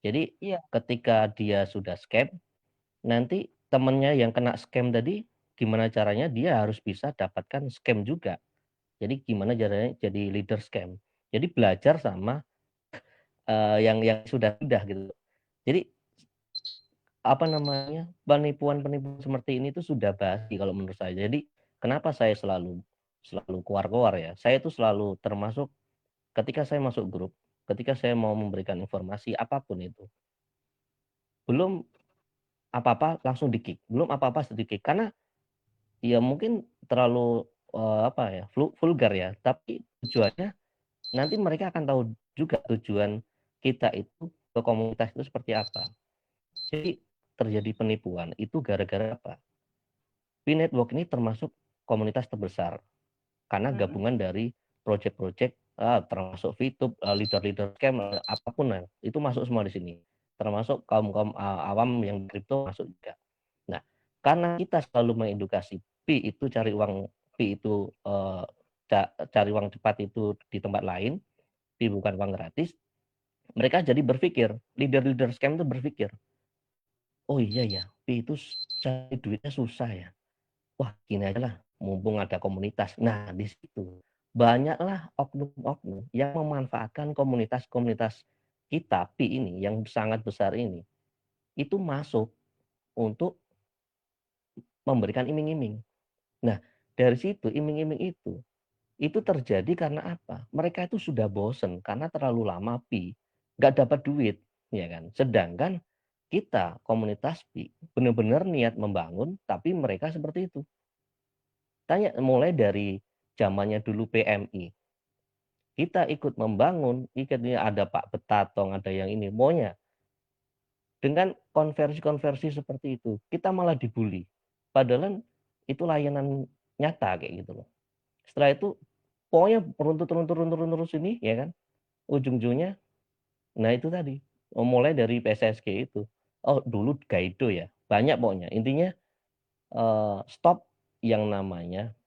Jadi Iya. ketika dia sudah scam, nanti temennya yang kena scam tadi gimana caranya dia harus bisa dapatkan scam juga. Jadi gimana caranya jadi leader scam. Jadi belajar sama yang sudah gitu. Jadi apa namanya penipuan-penipuan seperti ini tuh sudah basi kalau menurut saya. Jadi kenapa saya selalu keluar ya. Saya itu selalu termasuk ketika saya masuk grup, ketika saya mau memberikan informasi apapun itu, belum apa-apa langsung di-kick, belum apa-apa di-kick karena ya mungkin terlalu vulgar ya, tapi tujuannya nanti mereka akan tahu juga tujuan kita itu ke komunitas itu seperti apa. Jadi terjadi penipuan itu gara-gara apa? P-Network ini termasuk komunitas terbesar karena gabungan dari project-project termasuk VTube, leader-leader scam, apapun itu masuk semua di sini. Termasuk kaum awam yang kripto masuk juga. Nah, karena kita selalu mengedukasi P itu cari uang cepat itu di tempat lain, P bukan uang gratis. Mereka jadi berpikir, leader-leader scam itu berpikir, oh iya ya, P itu cari duitnya susah ya. Wah, gini aja lah, mumpung ada komunitas. Nah, di situ banyaklah oknum-oknum yang memanfaatkan komunitas-komunitas kita Pi ini yang sangat besar ini. Itu masuk untuk memberikan iming-iming. Nah, dari situ iming-iming itu terjadi karena apa? Mereka itu sudah bosen karena terlalu lama Pi, nggak dapat duit, ya kan? Sedangkan kita komunitas Pi benar-benar niat membangun, tapi mereka seperti itu. Tanya mulai dari zamannya dulu PMI. Kita ikut membangun, ikutnya ada Pak Betatong, ada yang ini, maunya. Dengan konversi-konversi seperti itu, kita malah dibully. Padahal itu layanan nyata kayak gitu loh. Setelah itu, pokoknya turun terus ini, ya kan? Ujung-ujungnya, nah itu tadi, mulai dari PSSG itu. Oh dulu Gaido ya, banyak pokoknya. Intinya stop yang namanya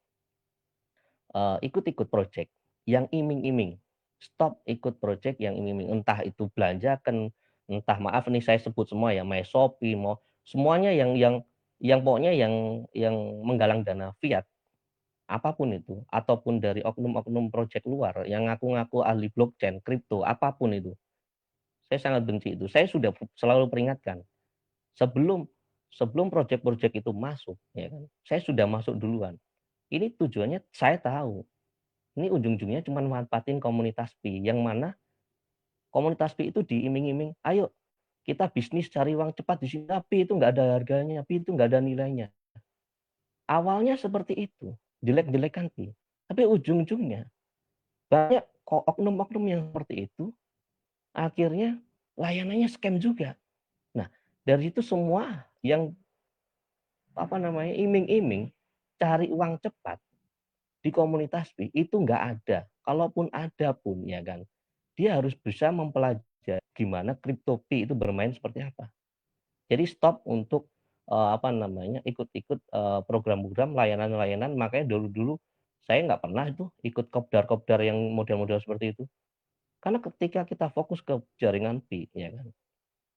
ikut-ikut project yang iming-iming. Stop ikut project yang iming-iming. Entah itu belanjakan, entah maaf nih saya sebut semua ya, My Shopee, mau semuanya yang pokoknya yang menggalang dana fiat apapun itu, ataupun dari oknum-oknum project luar yang ngaku-ngaku ahli blockchain, kripto, apapun itu. Saya sangat benci itu. Saya sudah selalu peringatkan sebelum project-project itu masuk, ya kan. Saya sudah masuk duluan. Ini tujuannya saya tahu. Ini ujung-ujungnya cuma manfaatin komunitas Pi, yang mana komunitas Pi itu diiming-iming, ayo kita bisnis cari uang cepat di sini, Pi itu nggak ada harganya, Pi itu nggak ada nilainya. Awalnya seperti itu, jelek-jelekan Pi. Tapi ujung-ujungnya banyak oknum-oknum yang seperti itu, akhirnya layanannya scam juga. Nah, dari itu semua yang iming-iming cari uang cepat Di komunitas B itu nggak ada. Kalaupun ada pun ya kan, dia harus bisa mempelajari gimana kripto P itu bermain seperti apa. Jadi stop untuk apa namanya ikut-ikut program-program layanan-layanan. Makanya dulu-dulu saya nggak pernah itu ikut kopdar-kopdar yang model-model seperti itu. Karena ketika kita fokus ke jaringan P, ya kan,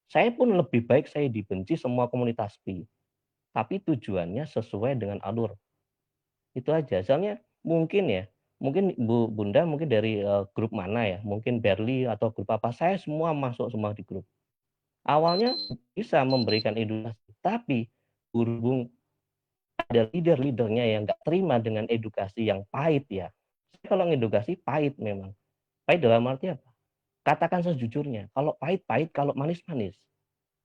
saya pun lebih baik saya dibenci semua komunitas P, tapi tujuannya sesuai dengan alur. Itu aja. Soalnya mungkin ya, mungkin Bunda mungkin dari grup mana ya, mungkin Berli atau grup apa, saya semua masuk semua di grup. Awalnya bisa memberikan edukasi, tapi berhubung ada leader-leadernya yang nggak terima dengan edukasi yang pahit ya. Kalau ngedukasi pahit memang. Pahit dalam arti apa? Katakan sejujurnya, kalau pahit-pahit, kalau manis-manis.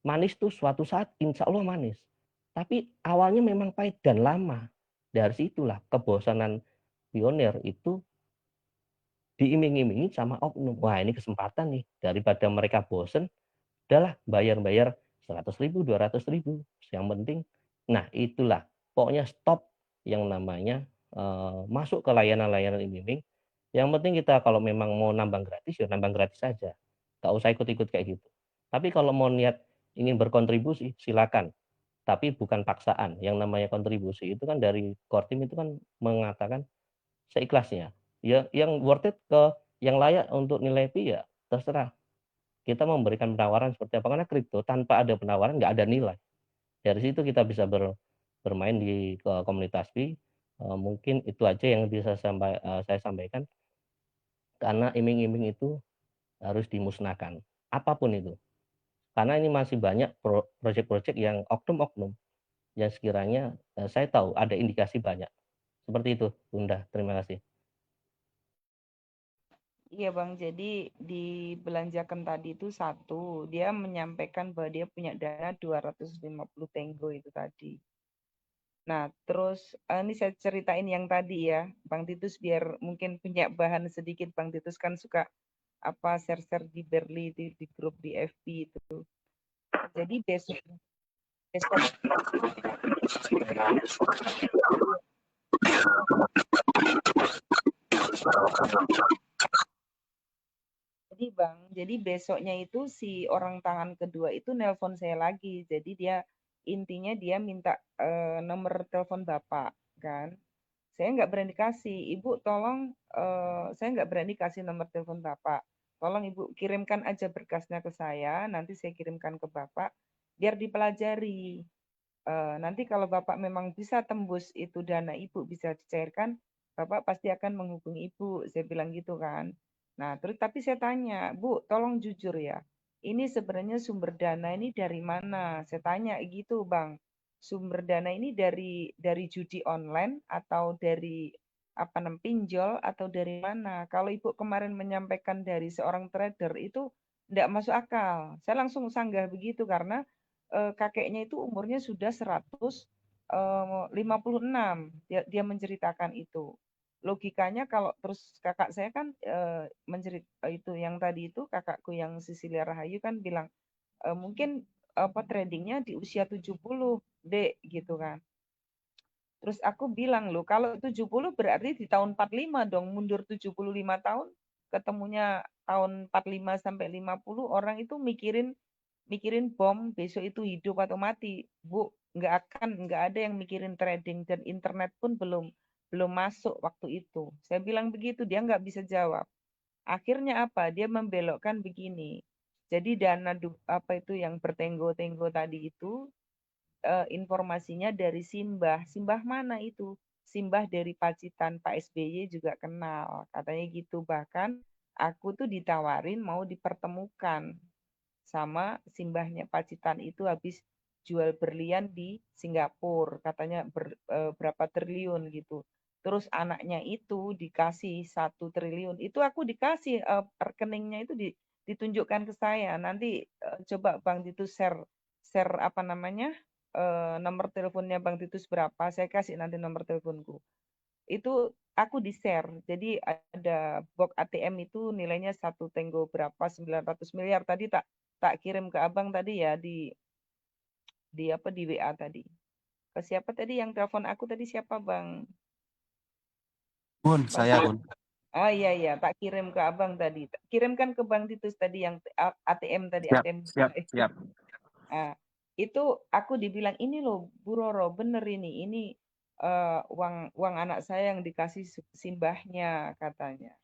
Manis tuh suatu saat insya Allah manis. Tapi awalnya memang pahit dan lama. Dari situlah kebosanan pionir itu diiming-imingi sama oknum. Wah ini kesempatan nih, daripada mereka bosen, udahlah bayar-bayar 100.000, 200.000. Yang penting, nah itulah pokoknya stop yang namanya masuk ke layanan-layanan iming-iming. Yang penting kita kalau memang mau nambang gratis ya nambang gratis saja, nggak usah ikut-ikut kayak gitu. Tapi kalau mau niat ingin berkontribusi silakan, tapi bukan paksaan. Yang namanya kontribusi itu kan dari core team itu kan mengatakan seikhlasnya. Ya yang worth it ke yang layak untuk nilai P ya terserah. Kita memberikan penawaran seperti apa, karena kripto tanpa ada penawaran nggak ada nilai. Dari situ kita bisa bermain di komunitas P. Mungkin itu aja yang bisa saya sampaikan, karena iming-iming itu harus dimusnahkan apapun itu, karena ini masih banyak proyek-proyek yang oknum-oknum yang sekiranya saya tahu ada indikasi banyak seperti itu. Bunda, terima kasih. Iya Bang, jadi dibelanjakan tadi itu satu, dia menyampaikan bahwa dia punya dana 250 tenggo itu tadi. Nah, terus ini saya ceritain yang tadi ya, Bang Titus biar mungkin punya bahan sedikit. Bang Titus kan suka apa share-share di Berli di grup di FB itu. Jadi besok Jadi Bang, jadi besoknya itu si orang tangan kedua itu nelpon saya lagi. Jadi dia intinya dia minta nomor telepon Bapak kan. Saya nggak berani kasih, Ibu tolong saya nggak berani kasih nomor telepon Bapak. Tolong Ibu kirimkan aja berkasnya ke saya, nanti saya kirimkan ke Bapak biar dipelajari. Nanti kalau Bapak memang bisa tembus itu dana Ibu bisa dicairkan, Bapak pasti akan menghubungi Ibu. Saya bilang gitu kan. Nah, terus tapi saya tanya, Bu, tolong jujur ya. Ini sebenarnya sumber dana ini dari mana? Saya tanya gitu, Bang. Sumber dana ini dari judi online atau dari apa namanya pinjol atau dari mana? Kalau Ibu kemarin menyampaikan dari seorang trader itu tidak masuk akal. Saya langsung sanggah begitu karena kakeknya itu umurnya sudah 156. Dia menceritakan itu. Logikanya kalau terus kakak saya kan itu yang tadi itu kakakku yang Sisilia Rahayu kan bilang mungkin apa tradingnya di usia 70, Dek, gitu kan. Terus aku bilang loh, kalau 70 berarti di tahun 45 dong, mundur 75 tahun, ketemunya tahun 45 sampai 50, orang itu mikirin bom besok itu hidup atau mati. Bu, nggak ada yang mikirin trading dan internet pun belum masuk waktu itu. Saya bilang begitu, dia nggak bisa jawab. Akhirnya apa? Dia membelokkan begini. Jadi dana apa itu yang bertenggo-tenggo tadi itu informasinya dari Simbah. Simbah mana itu? Simbah dari Pacitan, Pak SBY juga kenal. Katanya gitu. Bahkan aku tuh ditawarin mau dipertemukan sama simbahnya Pacitan itu habis jual berlian di Singapura, katanya berapa triliun gitu. Terus anaknya itu dikasih 1 triliun. Itu aku dikasih rekeningnya itu ditunjukkan ke saya. Nanti coba Bang Titus share apa namanya nomor teleponnya Bang Titus berapa. Saya kasih nanti nomor teleponku. Itu aku di-share. Jadi ada box ATM itu nilainya 1 tenggo berapa 900 miliar tadi tak kirim ke Abang tadi ya di apa di WA tadi. Ke siapa tadi yang telepon aku tadi siapa Bang? Bun, saya Bang. Bun. Oh iya, tak kirim ke abang tadi. Kirimkan ke Bang Titus tadi yang ATM tadi, Siap, ATM. siap, siap. Nah, itu aku dibilang ini loh Bu Roro, bener ini uang anak saya yang dikasih simbahnya katanya.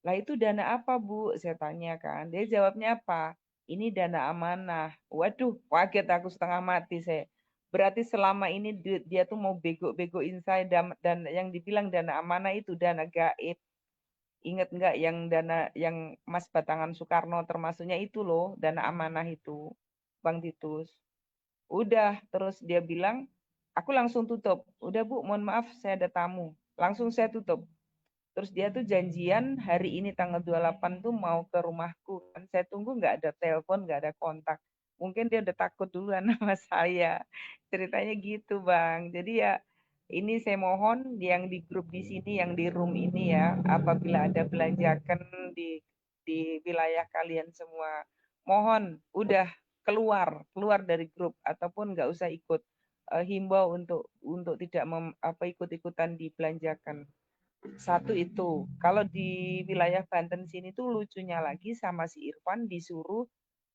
Lah itu dana apa Bu? Saya tanya kan. Dia jawabnya apa? Ini dana amanah. Waduh, kaget aku setengah mati saya. Berarti selama ini dia tuh mau bego-begoin saya dan yang dibilang dana amanah itu dana gaib. Ingat nggak yang dana yang Mas Batangan Soekarno termasuknya itu loh, dana amanah itu, Bang Titus. Udah, terus dia bilang, aku langsung tutup. Udah Bu, mohon maaf saya ada tamu. Langsung saya tutup. Terus dia tuh janjian hari ini tanggal 28 tuh mau ke rumahku. Kan saya tunggu nggak ada telepon, nggak ada kontak. Mungkin dia udah takut duluan sama saya. Ceritanya gitu Bang. Jadi ya ini saya mohon yang di grup di sini, yang di room ini ya, apabila ada belanjakan di wilayah kalian semua, mohon udah keluar dari grup ataupun nggak usah ikut, himbau untuk tidak ikut-ikutan dibelanjakan. Satu itu, kalau di wilayah Banten sini tuh lucunya lagi sama si Irfan disuruh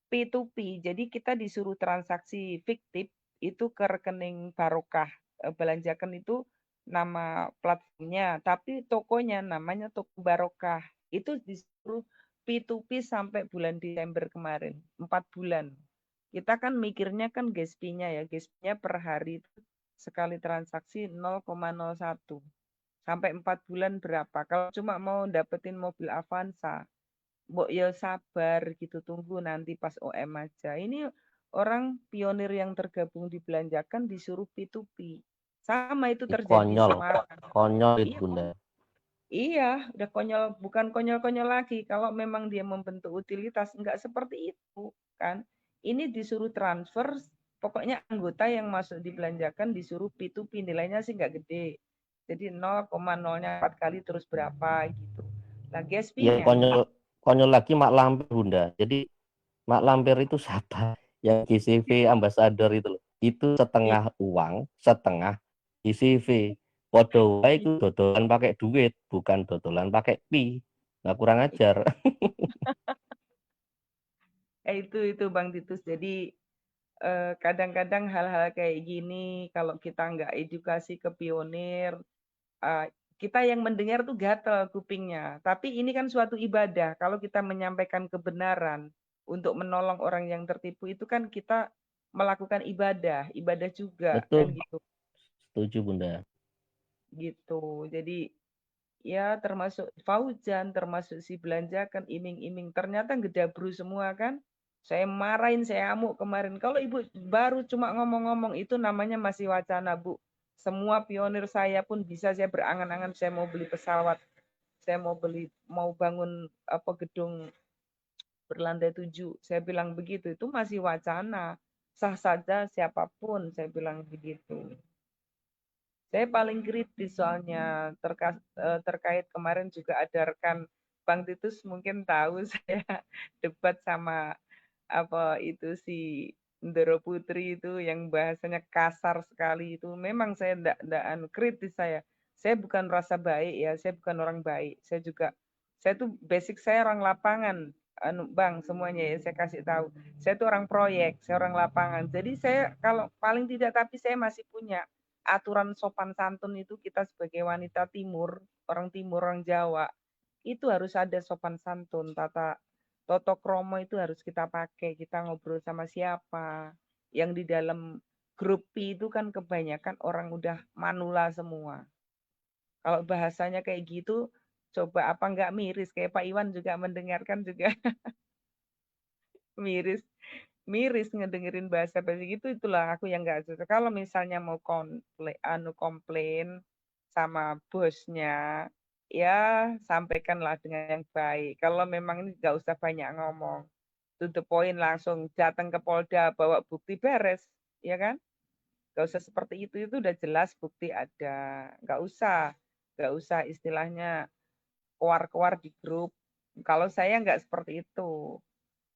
P2P. Jadi kita disuruh transaksi fiktif itu ke rekening Barokah. Belanjakan itu nama platformnya, tapi tokonya namanya Toko Barokah. Itu disuruh P2P sampai bulan Desember kemarin, 4 bulan. Kita kan mikirnya kan GSP-nya ya, GSP-nya per hari itu sekali transaksi 0,01 sampai 4 bulan berapa. Kalau cuma mau dapetin mobil Avanza, mbok ya sabar gitu, tunggu nanti pas OM aja. Ini orang pionir yang tergabung di Belanjakan disuruh P2P. Sama itu terjadi di Konyol, Semarang. konyol itu Iya, Bunda. iya, udah konyol, bukan konyol-konyol lagi. Kalau memang dia membentuk utilitas, enggak seperti itu kan. Ini disuruh transfer, pokoknya anggota yang masuk di Belanjakan disuruh P2P, nilainya sih enggak gede. Jadi 0,0-nya 4 kali terus berapa gitu. Nah, Ya GSP-nya konyol lagi Mak Lampir Bunda. Jadi Mak Lampir itu siapa? Yang GCV ambasador itu loh. Itu setengah uang, setengah GCV. Podo wae itu dodolan pakai duit, bukan dodolan pakai pi. Nggak kurang ajar. itu Bang Titus. Jadi kadang-kadang hal-hal kayak gini kalau kita nggak edukasi ke pionir, kita yang mendengar tuh gatel kupingnya. Tapi ini kan suatu ibadah. Kalau kita menyampaikan kebenaran untuk menolong orang yang tertipu itu kan kita melakukan ibadah juga kan Betul. gitu. Setuju Bunda. Gitu. Jadi ya termasuk Fauzan, termasuk si Belanjakan, iming-iming. Ternyata gedabru semua kan. Saya marahin, saya amuk kemarin. Kalau Ibu baru cuma ngomong-ngomong itu namanya masih wacana, Bu. Semua pionir saya pun bisa saya berangan-angan saya mau beli pesawat. Saya mau bangun gedung berlantai 7. Saya bilang begitu, itu masih wacana. Sah saja siapapun, saya bilang begitu. Saya paling kritis soalnya terkait kemarin juga ada rekan Bang Titus mungkin tahu saya debat sama si Ndoro Putri itu yang bahasanya kasar sekali itu. Memang saya enggak kritis saya. Saya bukan rasa baik ya, saya bukan orang baik. Saya tuh basic saya orang lapangan. Bang semuanya ya saya kasih tahu. Saya tuh orang proyek, saya orang lapangan. Jadi saya kalau paling tidak tapi saya masih punya aturan sopan santun itu kita sebagai wanita timur, orang Jawa, itu harus ada sopan santun, toto kromo itu harus kita pakai. Kita ngobrol sama siapa. Yang di dalam grup P itu kan kebanyakan orang udah manula semua. Kalau bahasanya kayak gitu, coba apa enggak miris? Kayak Pak Iwan juga mendengarkan juga miris. Miris ngedengerin bahasa-bahasa gitu, itulah aku yang nggak suka. Kalau misalnya mau komplain sama bosnya, ya sampaikanlah dengan yang baik. Kalau memang ini nggak usah banyak ngomong, to the point langsung datang ke Polda bawa bukti beres, ya kan? Nggak usah seperti itu udah jelas bukti ada. Nggak usah istilahnya keluar-keluar di grup. Kalau saya nggak seperti itu.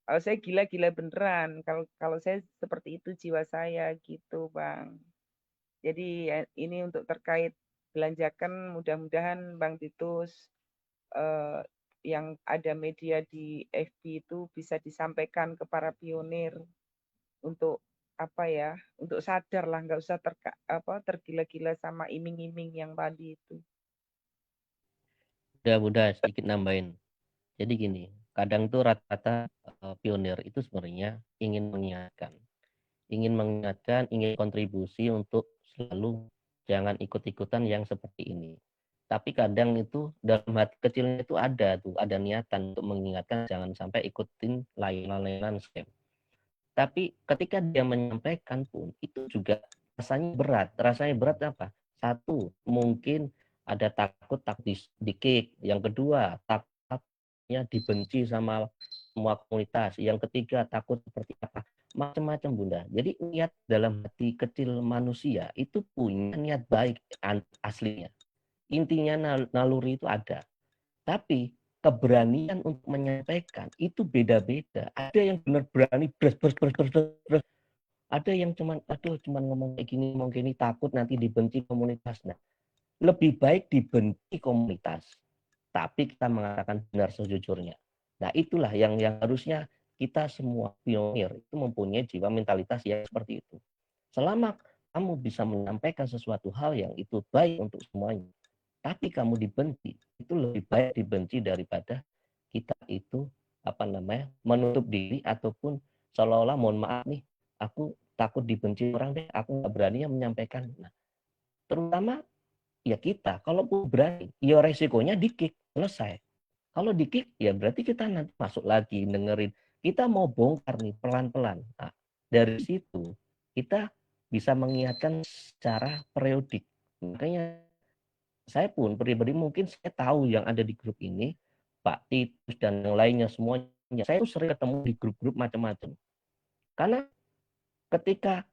Kalau saya gila-gila beneran. Kalau saya seperti itu jiwa saya gitu, Bang. Jadi ini untuk terkait belanjakan mudah-mudahan Bang Titus yang ada media di FB itu bisa disampaikan ke para pionir untuk apa ya, untuk sadar lah, nggak usah tergila-gila sama iming-iming yang tadi itu. Udah sedikit nambahin. Jadi gini, kadang tuh rata-rata pionir itu sebenarnya ingin mengingatkan, ingin kontribusi untuk selalu jangan ikut-ikutan yang seperti ini. Tapi kadang itu dalam hati kecilnya itu ada niatan untuk mengingatkan jangan sampai ikutin layanan scam. Tapi ketika dia menyampaikan pun itu juga rasanya berat. Rasanya berat apa? Satu, mungkin ada takut di-kick. Yang kedua, takutnya dibenci sama semua komunitas. Yang ketiga, takut seperti apa? Macam-macam Bunda. Jadi niat dalam hati kecil manusia itu punya niat baik aslinya. Intinya naluri itu ada. Tapi keberanian untuk menyampaikan itu beda-beda. Ada yang benar berani bres. Ada yang cuman ngomong kayak gini, ngomong gini, takut nanti dibenci komunitas. Nah, lebih baik dibenci komunitas, tapi kita mengatakan benar sejujurnya. Nah, itulah yang harusnya kita semua pionir itu mempunyai jiwa mentalitas yang seperti itu. Selama kamu bisa menyampaikan sesuatu hal yang itu baik untuk semuanya, tapi kamu dibenci, itu lebih baik dibenci daripada kita itu menutup diri ataupun seolah-olah mohon maaf nih, aku takut dibenci orang deh, aku nggak berani menyampaikan. Nah, terutama ya kita, kalau berani, ya resikonya di-kick, selesai. Kalau di-kick, ya berarti kita nanti masuk lagi, dengerin. Kita mau bongkar nih, pelan-pelan. Nah, dari situ, kita bisa mengingatkan secara periodik. Makanya, saya pun pribadi mungkin saya tahu yang ada di grup ini, Pak Titus dan yang lainnya semuanya. Saya tuh sering ketemu di grup-grup macam-macam. Karena ketika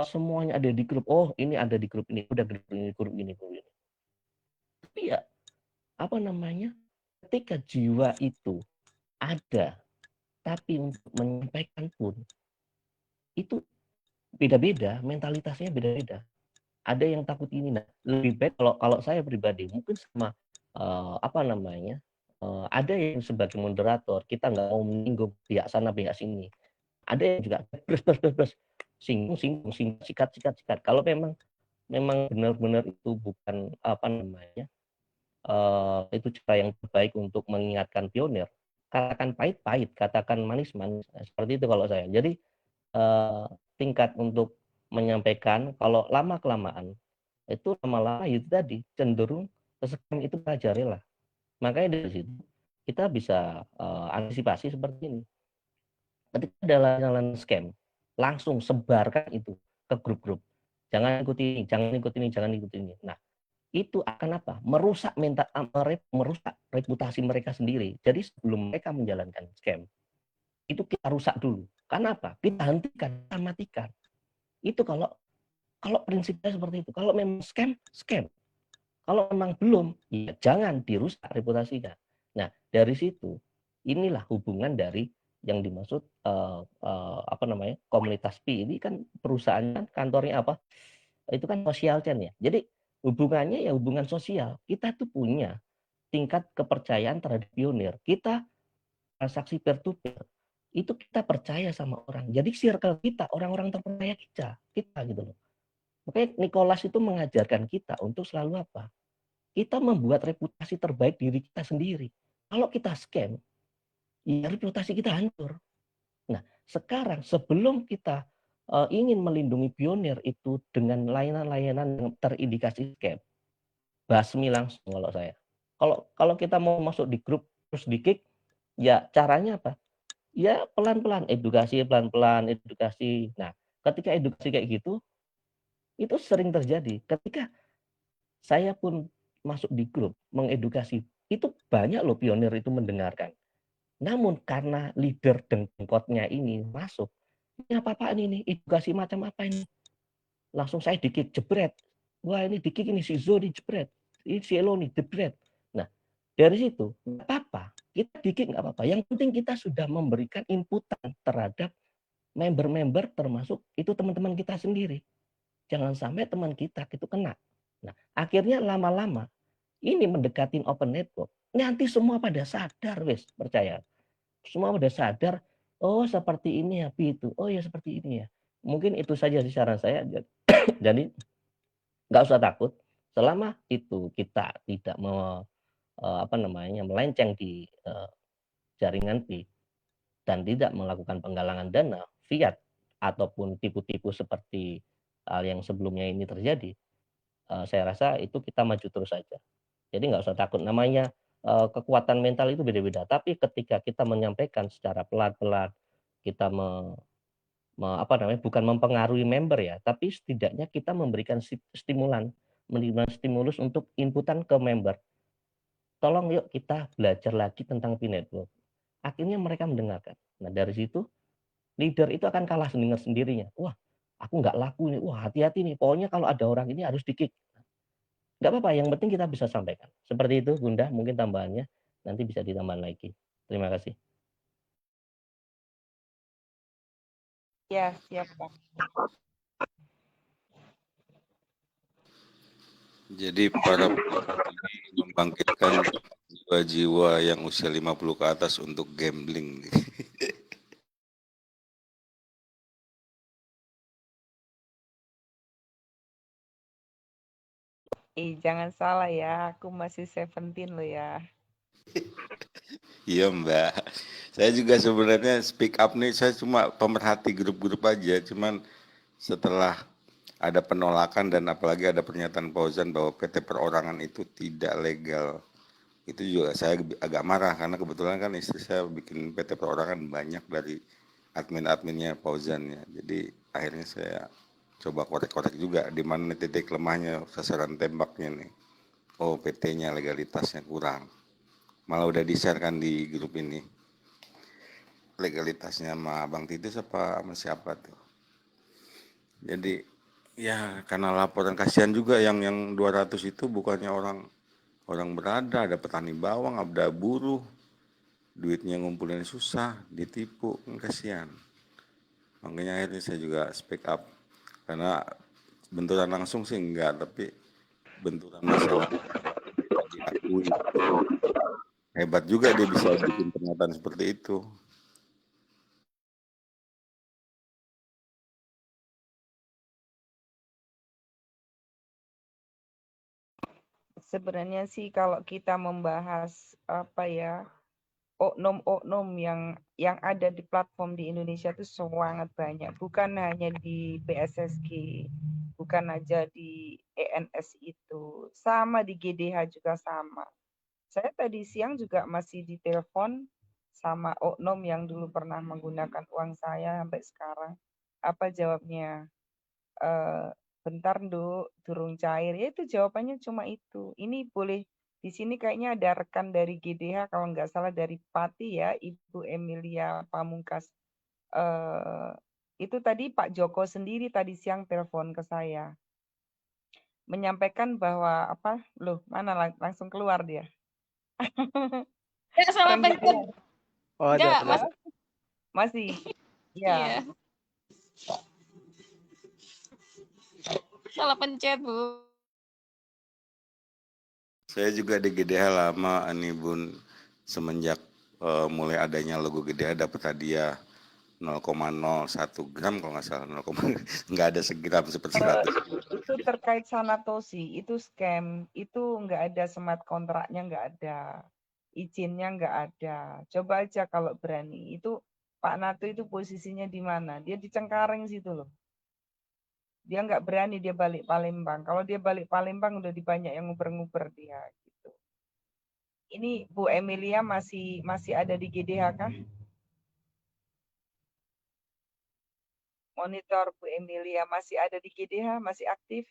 semuanya ada di grup, oh ini ada di grup ini, udah grup ini. Tapi ya, ketika jiwa itu ada, tapi untuk menyampaikan pun, itu beda-beda, mentalitasnya beda-beda. Ada yang takut ini. Nah, lebih baik kalau saya pribadi, mungkin sama ada yang sebagai moderator, kita nggak mau menyinggung pihak sana, pihak sini. Ada yang juga singgung, sikat. Kalau memang benar-benar itu bukan itu cara yang terbaik untuk mengingatkan pionir, katakan pahit-pahit, katakan manis-manis. Seperti itu kalau saya. Jadi tingkat untuk menyampaikan kalau lama-kelamaan itu lama-lama itu tadi cenderung kesekian itu pelajarilah. Makanya dari situ kita bisa antisipasi seperti ini. Ketika ada layanan scam, langsung sebarkan itu ke grup-grup. Jangan ikuti ini. Nah, itu akan apa? Merusak reputasi mereka sendiri. Jadi sebelum mereka menjalankan scam, itu kita rusak dulu. Karena apa? Kita hentikan, kita matikan. Itu kalau prinsipnya seperti itu. Kalau memang scam. Kalau memang belum, ya jangan dirusak reputasinya. Nah, dari situ inilah hubungan dari yang dimaksud komunitas Pi ini kan perusahaan kantornya apa? Itu kan social chain ya. Jadi hubungannya ya hubungan sosial. Kita tuh punya tingkat kepercayaan terhadap pionir. Kita transaksi peer to peer itu kita percaya sama orang. Jadi circle kita, orang-orang terpercaya kita gitu loh. Makanya Nicholas itu mengajarkan kita untuk selalu apa? Kita membuat reputasi terbaik diri kita sendiri. Kalau kita scam, ya reputasi kita hancur. Nah, sekarang sebelum kita ingin melindungi pionir itu dengan layanan-layanan yang terindikasi scam, basmi langsung kalau saya. Kalau kita mau masuk di grup terus di-kick, ya caranya apa? Ya pelan-pelan, edukasi. Nah, ketika edukasi kayak gitu, itu sering terjadi. Ketika saya pun masuk di grup, mengedukasi, itu banyak loh pionir itu mendengarkan. Namun karena leader dengkotnya ini masuk, ini apa-apaan ini? Edukasi macam apa ini? Langsung saya di-kick, jebret. Wah ini di-kick ini, si Zo dijebret. Ini si Elo nih, jebret. Nah, dari situ, nggak apa-apa. Kita di-kick nggak apa-apa. Yang penting kita sudah memberikan inputan terhadap member-member termasuk itu teman-teman kita sendiri. Jangan sampai teman kita itu kena. Nah, akhirnya lama-lama ini mendekatin open network. Nanti semua pada sadar, wes, percaya. Semua pada sadar, oh seperti ini ya, itu. Oh ya seperti ini ya. Mungkin itu saja sih saran saya. Jadi nggak usah takut. Selama itu kita tidak melenceng di jaringan Pi dan tidak melakukan penggalangan dana fiat ataupun tipu-tipu seperti hal yang sebelumnya ini terjadi, saya rasa itu kita maju terus saja. Jadi nggak usah takut. Namanya kekuatan mental itu beda-beda. Tapi ketika kita menyampaikan secara pelan-pelan, kita bukan mempengaruhi member ya, tapi setidaknya kita memberikan stimulan, memberikan stimulus untuk inputan ke member. Tolong yuk kita belajar lagi tentang P-Network. Akhirnya mereka mendengarkan. Nah dari situ leader itu akan kalah dengan sendirinya. Wah, aku nggak laku nih. Wah, hati-hati nih. Pokoknya kalau ada orang ini harus di-kick. Nggak apa-apa, yang penting kita bisa sampaikan. Seperti itu, Bunda, mungkin tambahannya. Nanti bisa ditambah lagi. Terima kasih. Ya, siap, Pak. Jadi para ini membangkitkan jiwa-jiwa yang usia 50 ke atas untuk gambling. Jangan salah ya, aku masih 17 loh ya. Iya Mbak, saya juga sebenarnya speak up nih, saya cuma pemerhati grup-grup aja, cuman setelah ada penolakan dan apalagi ada pernyataan Fauzan bahwa PT perorangan itu tidak legal, itu juga saya agak marah karena kebetulan kan istri saya bikin PT perorangan banyak dari admin-adminnya Fauzan ya, jadi akhirnya saya coba korek-korek juga di mana titik lemahnya sasaran tembaknya nih. Oh PT-nya legalitasnya kurang. Malah udah di-share kan di grup ini. Legalitasnya sama Bang Titis apa sama siapa tuh. Jadi ya karena laporan kasihan juga yang 200 itu bukannya orang berada, ada petani bawang, ada buruh. Duitnya ngumpulin susah, ditipu, kan kasihan. Makanya akhirnya saya juga speak up. Karena benturan langsung sih enggak, tapi benturan masalah diakui. Hebat juga dia bisa bikin pernyataan seperti itu. Sebenarnya sih kalau kita membahas oknum-oknum yang ada di platform di Indonesia itu sangat banyak, bukan hanya di PSSG, bukan aja di ENS itu, sama di GDH juga sama. Saya tadi siang juga masih ditelepon sama oknum yang dulu pernah menggunakan uang saya sampai sekarang. Apa jawabnya? Bentar, Nduk, durung cair. Ya itu jawabannya cuma itu. Ini boleh di sini kayaknya ada rekan dari GDH kalau nggak salah dari Pati ya, Ibu Emilia Pamungkas. Itu tadi Pak Joko sendiri tadi siang telepon ke saya. Menyampaikan bahwa mana langsung keluar dia. Ya, salah pencet. Oh, Enggak, ada. Masih. Ya. Iya. Salah pencet, Bu. Saya juga di GDH lama nih Bun, semenjak mulai adanya logo GDH dapat hadiah 0,01 gram kalau nggak salah, nggak ada segram seperti 100. Itu terkait sanatosi, itu scam, itu nggak ada smart kontraknya, nggak ada izinnya, nggak ada. Coba aja kalau berani. Itu Pak Nato itu posisinya di mana? Dia di Cengkareng situ loh. Dia nggak berani dia balik Palembang. Kalau dia balik Palembang udah banyak yang nguber-nguber dia gitu. Ini Bu Emilia masih ada di GDH kah? Monitor Bu Emilia masih ada di GDH, masih aktif?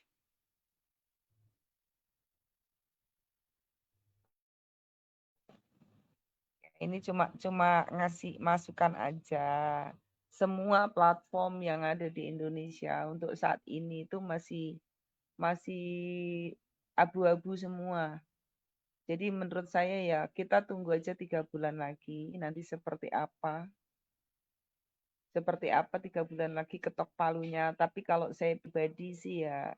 Ini cuma ngasih masukan aja. Semua platform yang ada di Indonesia untuk saat ini itu masih abu-abu semua. Jadi menurut saya ya kita tunggu aja 3 bulan lagi nanti seperti apa. Seperti apa 3 bulan lagi ketok palunya. Tapi kalau saya pribadi sih ya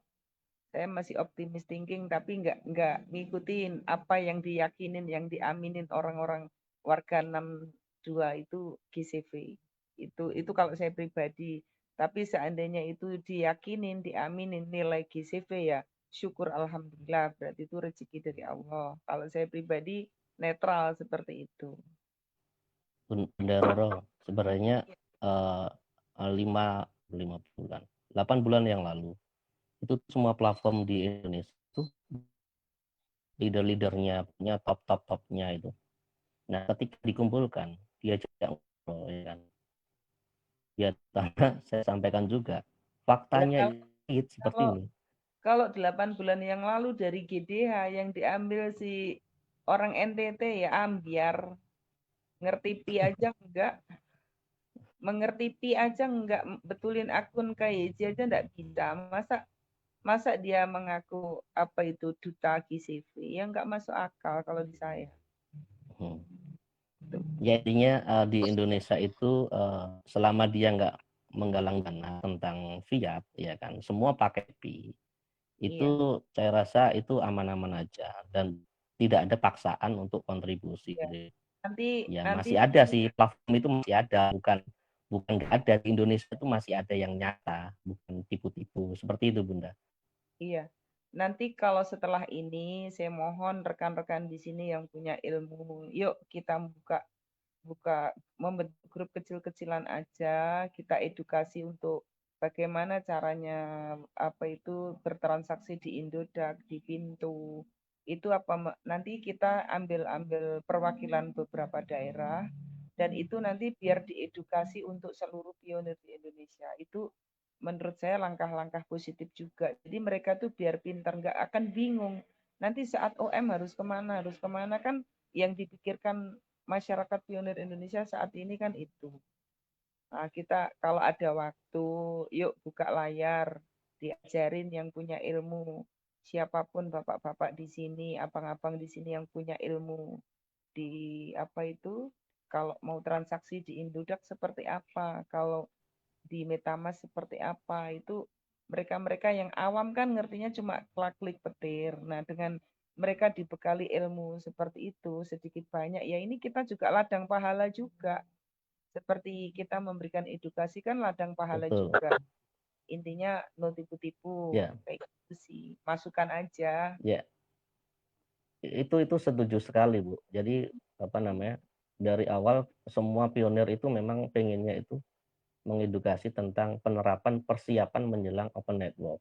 Saya masih optimis thinking, tapi nggak ngikutin apa yang diyakinin, yang diaminin orang-orang warga 62 itu GCV. Itu kalau saya pribadi. Tapi seandainya itu diyakinin, diaminin nilai GCV ya, syukur alhamdulillah, berarti itu rezeki dari Allah. Kalau saya pribadi netral seperti itu. Bunda Roro, sebenarnya eh, 8 bulan yang lalu itu semua platform di Indonesia itu leader-leadernya punya top-topnya itu. Nah, ketika dikumpulkan, dia ngobrol, ya kan. Ya, karena saya sampaikan juga faktanya seperti Kalau ini. kalau 8 bulan yang lalu dari GDH yang diambil si orang NTT ya ambiar, ngerti pi aja enggak, mengerti pi aja enggak, betulin akun KYC aja enggak bisa. Masa dia mengaku apa itu duta GCV, ya enggak masuk akal kalau di saya. Jadinya di Indonesia itu selama dia nggak menggalang dana tentang fiat, ya kan, semua pakai pi. Itu saya rasa itu aman-aman aja dan tidak ada paksaan untuk kontribusi. Ya. Ya Nanti masih ada sih, platform itu masih ada, bukan nggak ada. Di Indonesia itu masih ada yang nyata, bukan tipu-tipu seperti itu, Bunda. Iya. Nanti kalau setelah ini saya mohon rekan-rekan di sini yang punya ilmu, yuk kita buka membentuk grup kecil-kecilan aja, kita edukasi untuk bagaimana caranya apa itu bertransaksi di Indodax, di Pintu. Itu apa nanti kita ambil perwakilan beberapa daerah dan itu nanti biar diedukasi untuk seluruh pionir di Indonesia. Itu menurut saya langkah-langkah positif juga. Jadi mereka tuh biar pintar, nggak akan bingung. Nanti saat OM harus kemana kan yang dipikirkan masyarakat pionir Indonesia saat ini kan itu. Nah, kita kalau ada waktu, yuk buka layar, diajarin yang punya ilmu. Siapapun bapak-bapak di sini, abang-abang di sini yang punya ilmu di apa itu, kalau mau transaksi di Indodax seperti apa, kalau di MetaMask seperti apa, itu mereka-mereka yang awam kan ngertinya cuma klik petir. Nah, dengan mereka dibekali ilmu seperti itu sedikit banyak, ya ini kita juga ladang pahala juga. Seperti kita memberikan edukasi kan ladang pahala Betul. juga. Intinya no tipu-tipu, Ya. kayak gitu sih. Masukan aja. Ya, itu setuju sekali, Bu. Jadi apa namanya, dari awal semua pionir itu memang pengennya itu mengedukasi tentang penerapan persiapan menjelang open network.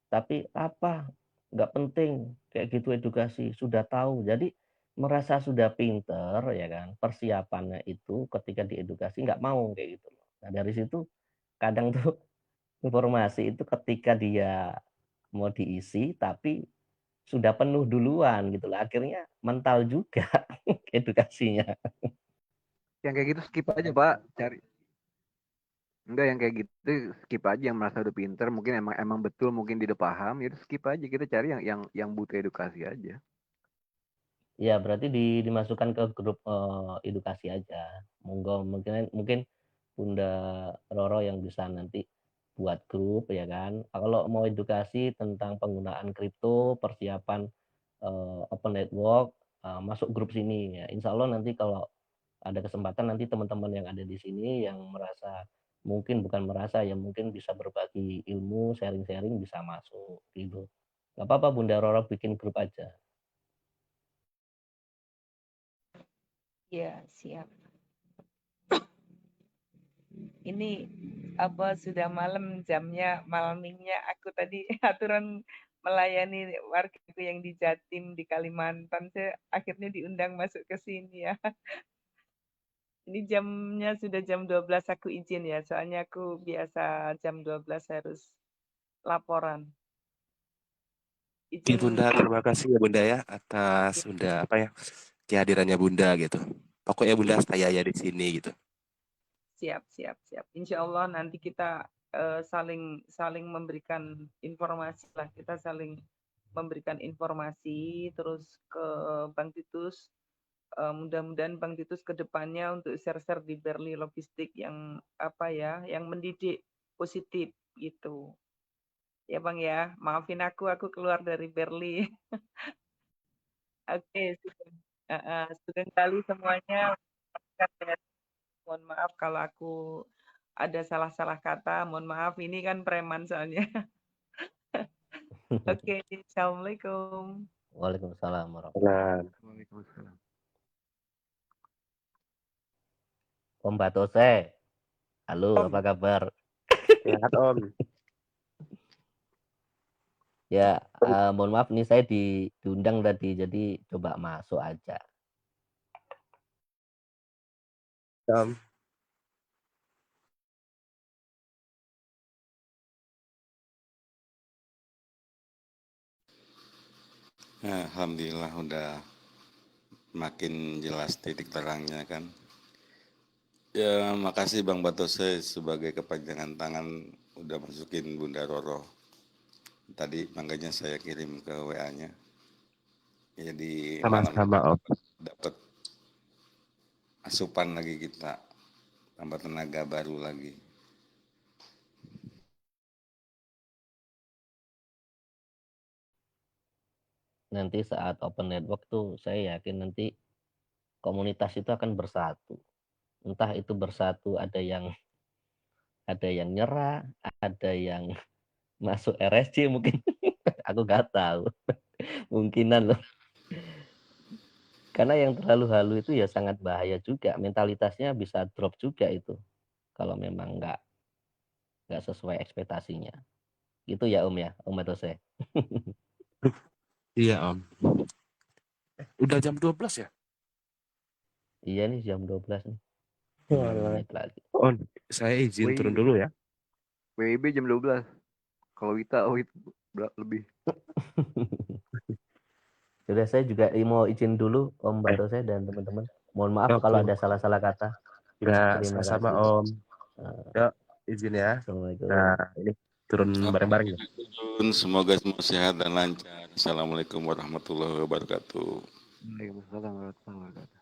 Tapi apa, nggak penting kayak gitu edukasi, sudah tahu. Jadi merasa sudah pinter, ya kan, persiapannya itu ketika diedukasi nggak mau kayak gitu. Nah dari situ kadang tuh informasi itu ketika dia mau diisi tapi sudah penuh duluan gitu loh. Akhirnya mental juga edukasinya. Yang kayak gitu skip aja Pak, cari. Enggak yang kayak gitu skip aja, yang merasa udah pinter, mungkin emang betul, mungkin dia udah paham, ya udah skip aja, kita cari yang butuh edukasi aja. Ya berarti dimasukkan ke grup edukasi aja. Monggo mungkin Bunda Roro yang bisa nanti buat grup, ya kan. Kalau mau edukasi tentang penggunaan kripto, persiapan open network, masuk grup sini ya. Insya Allah nanti kalau ada kesempatan nanti teman-teman yang ada di sini yang merasa, mungkin bukan merasa ya, mungkin bisa berbagi ilmu, sharing-sharing, bisa masuk gitu. Gak apa-apa Bunda Roro bikin grup aja. Ya, siap. Ini apa sudah malam jamnya, malamingnya aku tadi aturan melayani wargaku yang di Jatim, di Kalimantan, saya akhirnya diundang masuk ke sini ya. Ini jamnya sudah jam 12 aku izin ya, soalnya aku biasa jam 12 harus laporan. Oke Izin. Bunda, terima kasih ya Bunda ya atas Bunda apa ya kehadirannya Bunda gitu. Pokoknya Bunda stay aja di sini gitu. Siap. Insya Allah nanti kita saling memberikan informasi lah. Kita saling memberikan informasi terus ke Bang Titus. Mudah-mudahan Bang Titus ke depannya untuk share-share di Berli Logistik yang apa ya, yang mendidik positif gitu. Ya Bang ya, maafin aku keluar dari Berli. Oke, sugeng kali semuanya. Mohon maaf kalau aku ada salah-salah kata, mohon maaf, ini kan preman soalnya. Oke, Assalamualaikum. Waalaikumsalam warahmatullahi Nah, Waalaikumsalam. Om Batose. Halo, Om, apa kabar? sehat Om. Ya, mohon maaf nih saya diundang tadi, jadi coba masuk aja. Om. Alhamdulillah udah makin jelas titik terangnya kan. Ya makasih Bang Batose sebagai kepanjangan tangan udah masukin Bunda Roro. Tadi makanya saya kirim ke WA-nya. Jadi malam Sama-sama Om. dapat asupan lagi kita, tambah tenaga baru lagi. Nanti saat open network tuh saya yakin nanti komunitas itu akan bersatu. Entah itu bersatu ada yang nyerah, ada yang masuk RSC mungkin. Aku nggak tahu. Mungkinan loh. Karena yang terlalu halu itu ya sangat bahaya juga. Mentalitasnya bisa drop juga itu. Kalau memang nggak sesuai ekspektasinya. Gitu ya Om ya, Om Batose. Iya Om. Udah jam 12 ya? Iya nih jam 12 nih. 5 Walah. menit lagi. Oh, saya izin turun dulu ya. WIB jam 12. Kalau Wita lebih. Sudah saya juga mau izin dulu Om Batose dan teman-teman. Mohon maaf Oke. kalau ada salah-salah kata. Enggak, Terima sama-sama kasih. Om. Yuk, izin ya. Assalamualaikum. Nah, ini turun bareng-bareng ya. Semoga semua sehat dan lancar. Assalamualaikum warahmatullahi wabarakatuh. Waalaikumsalam warahmatullahi wabarakatuh.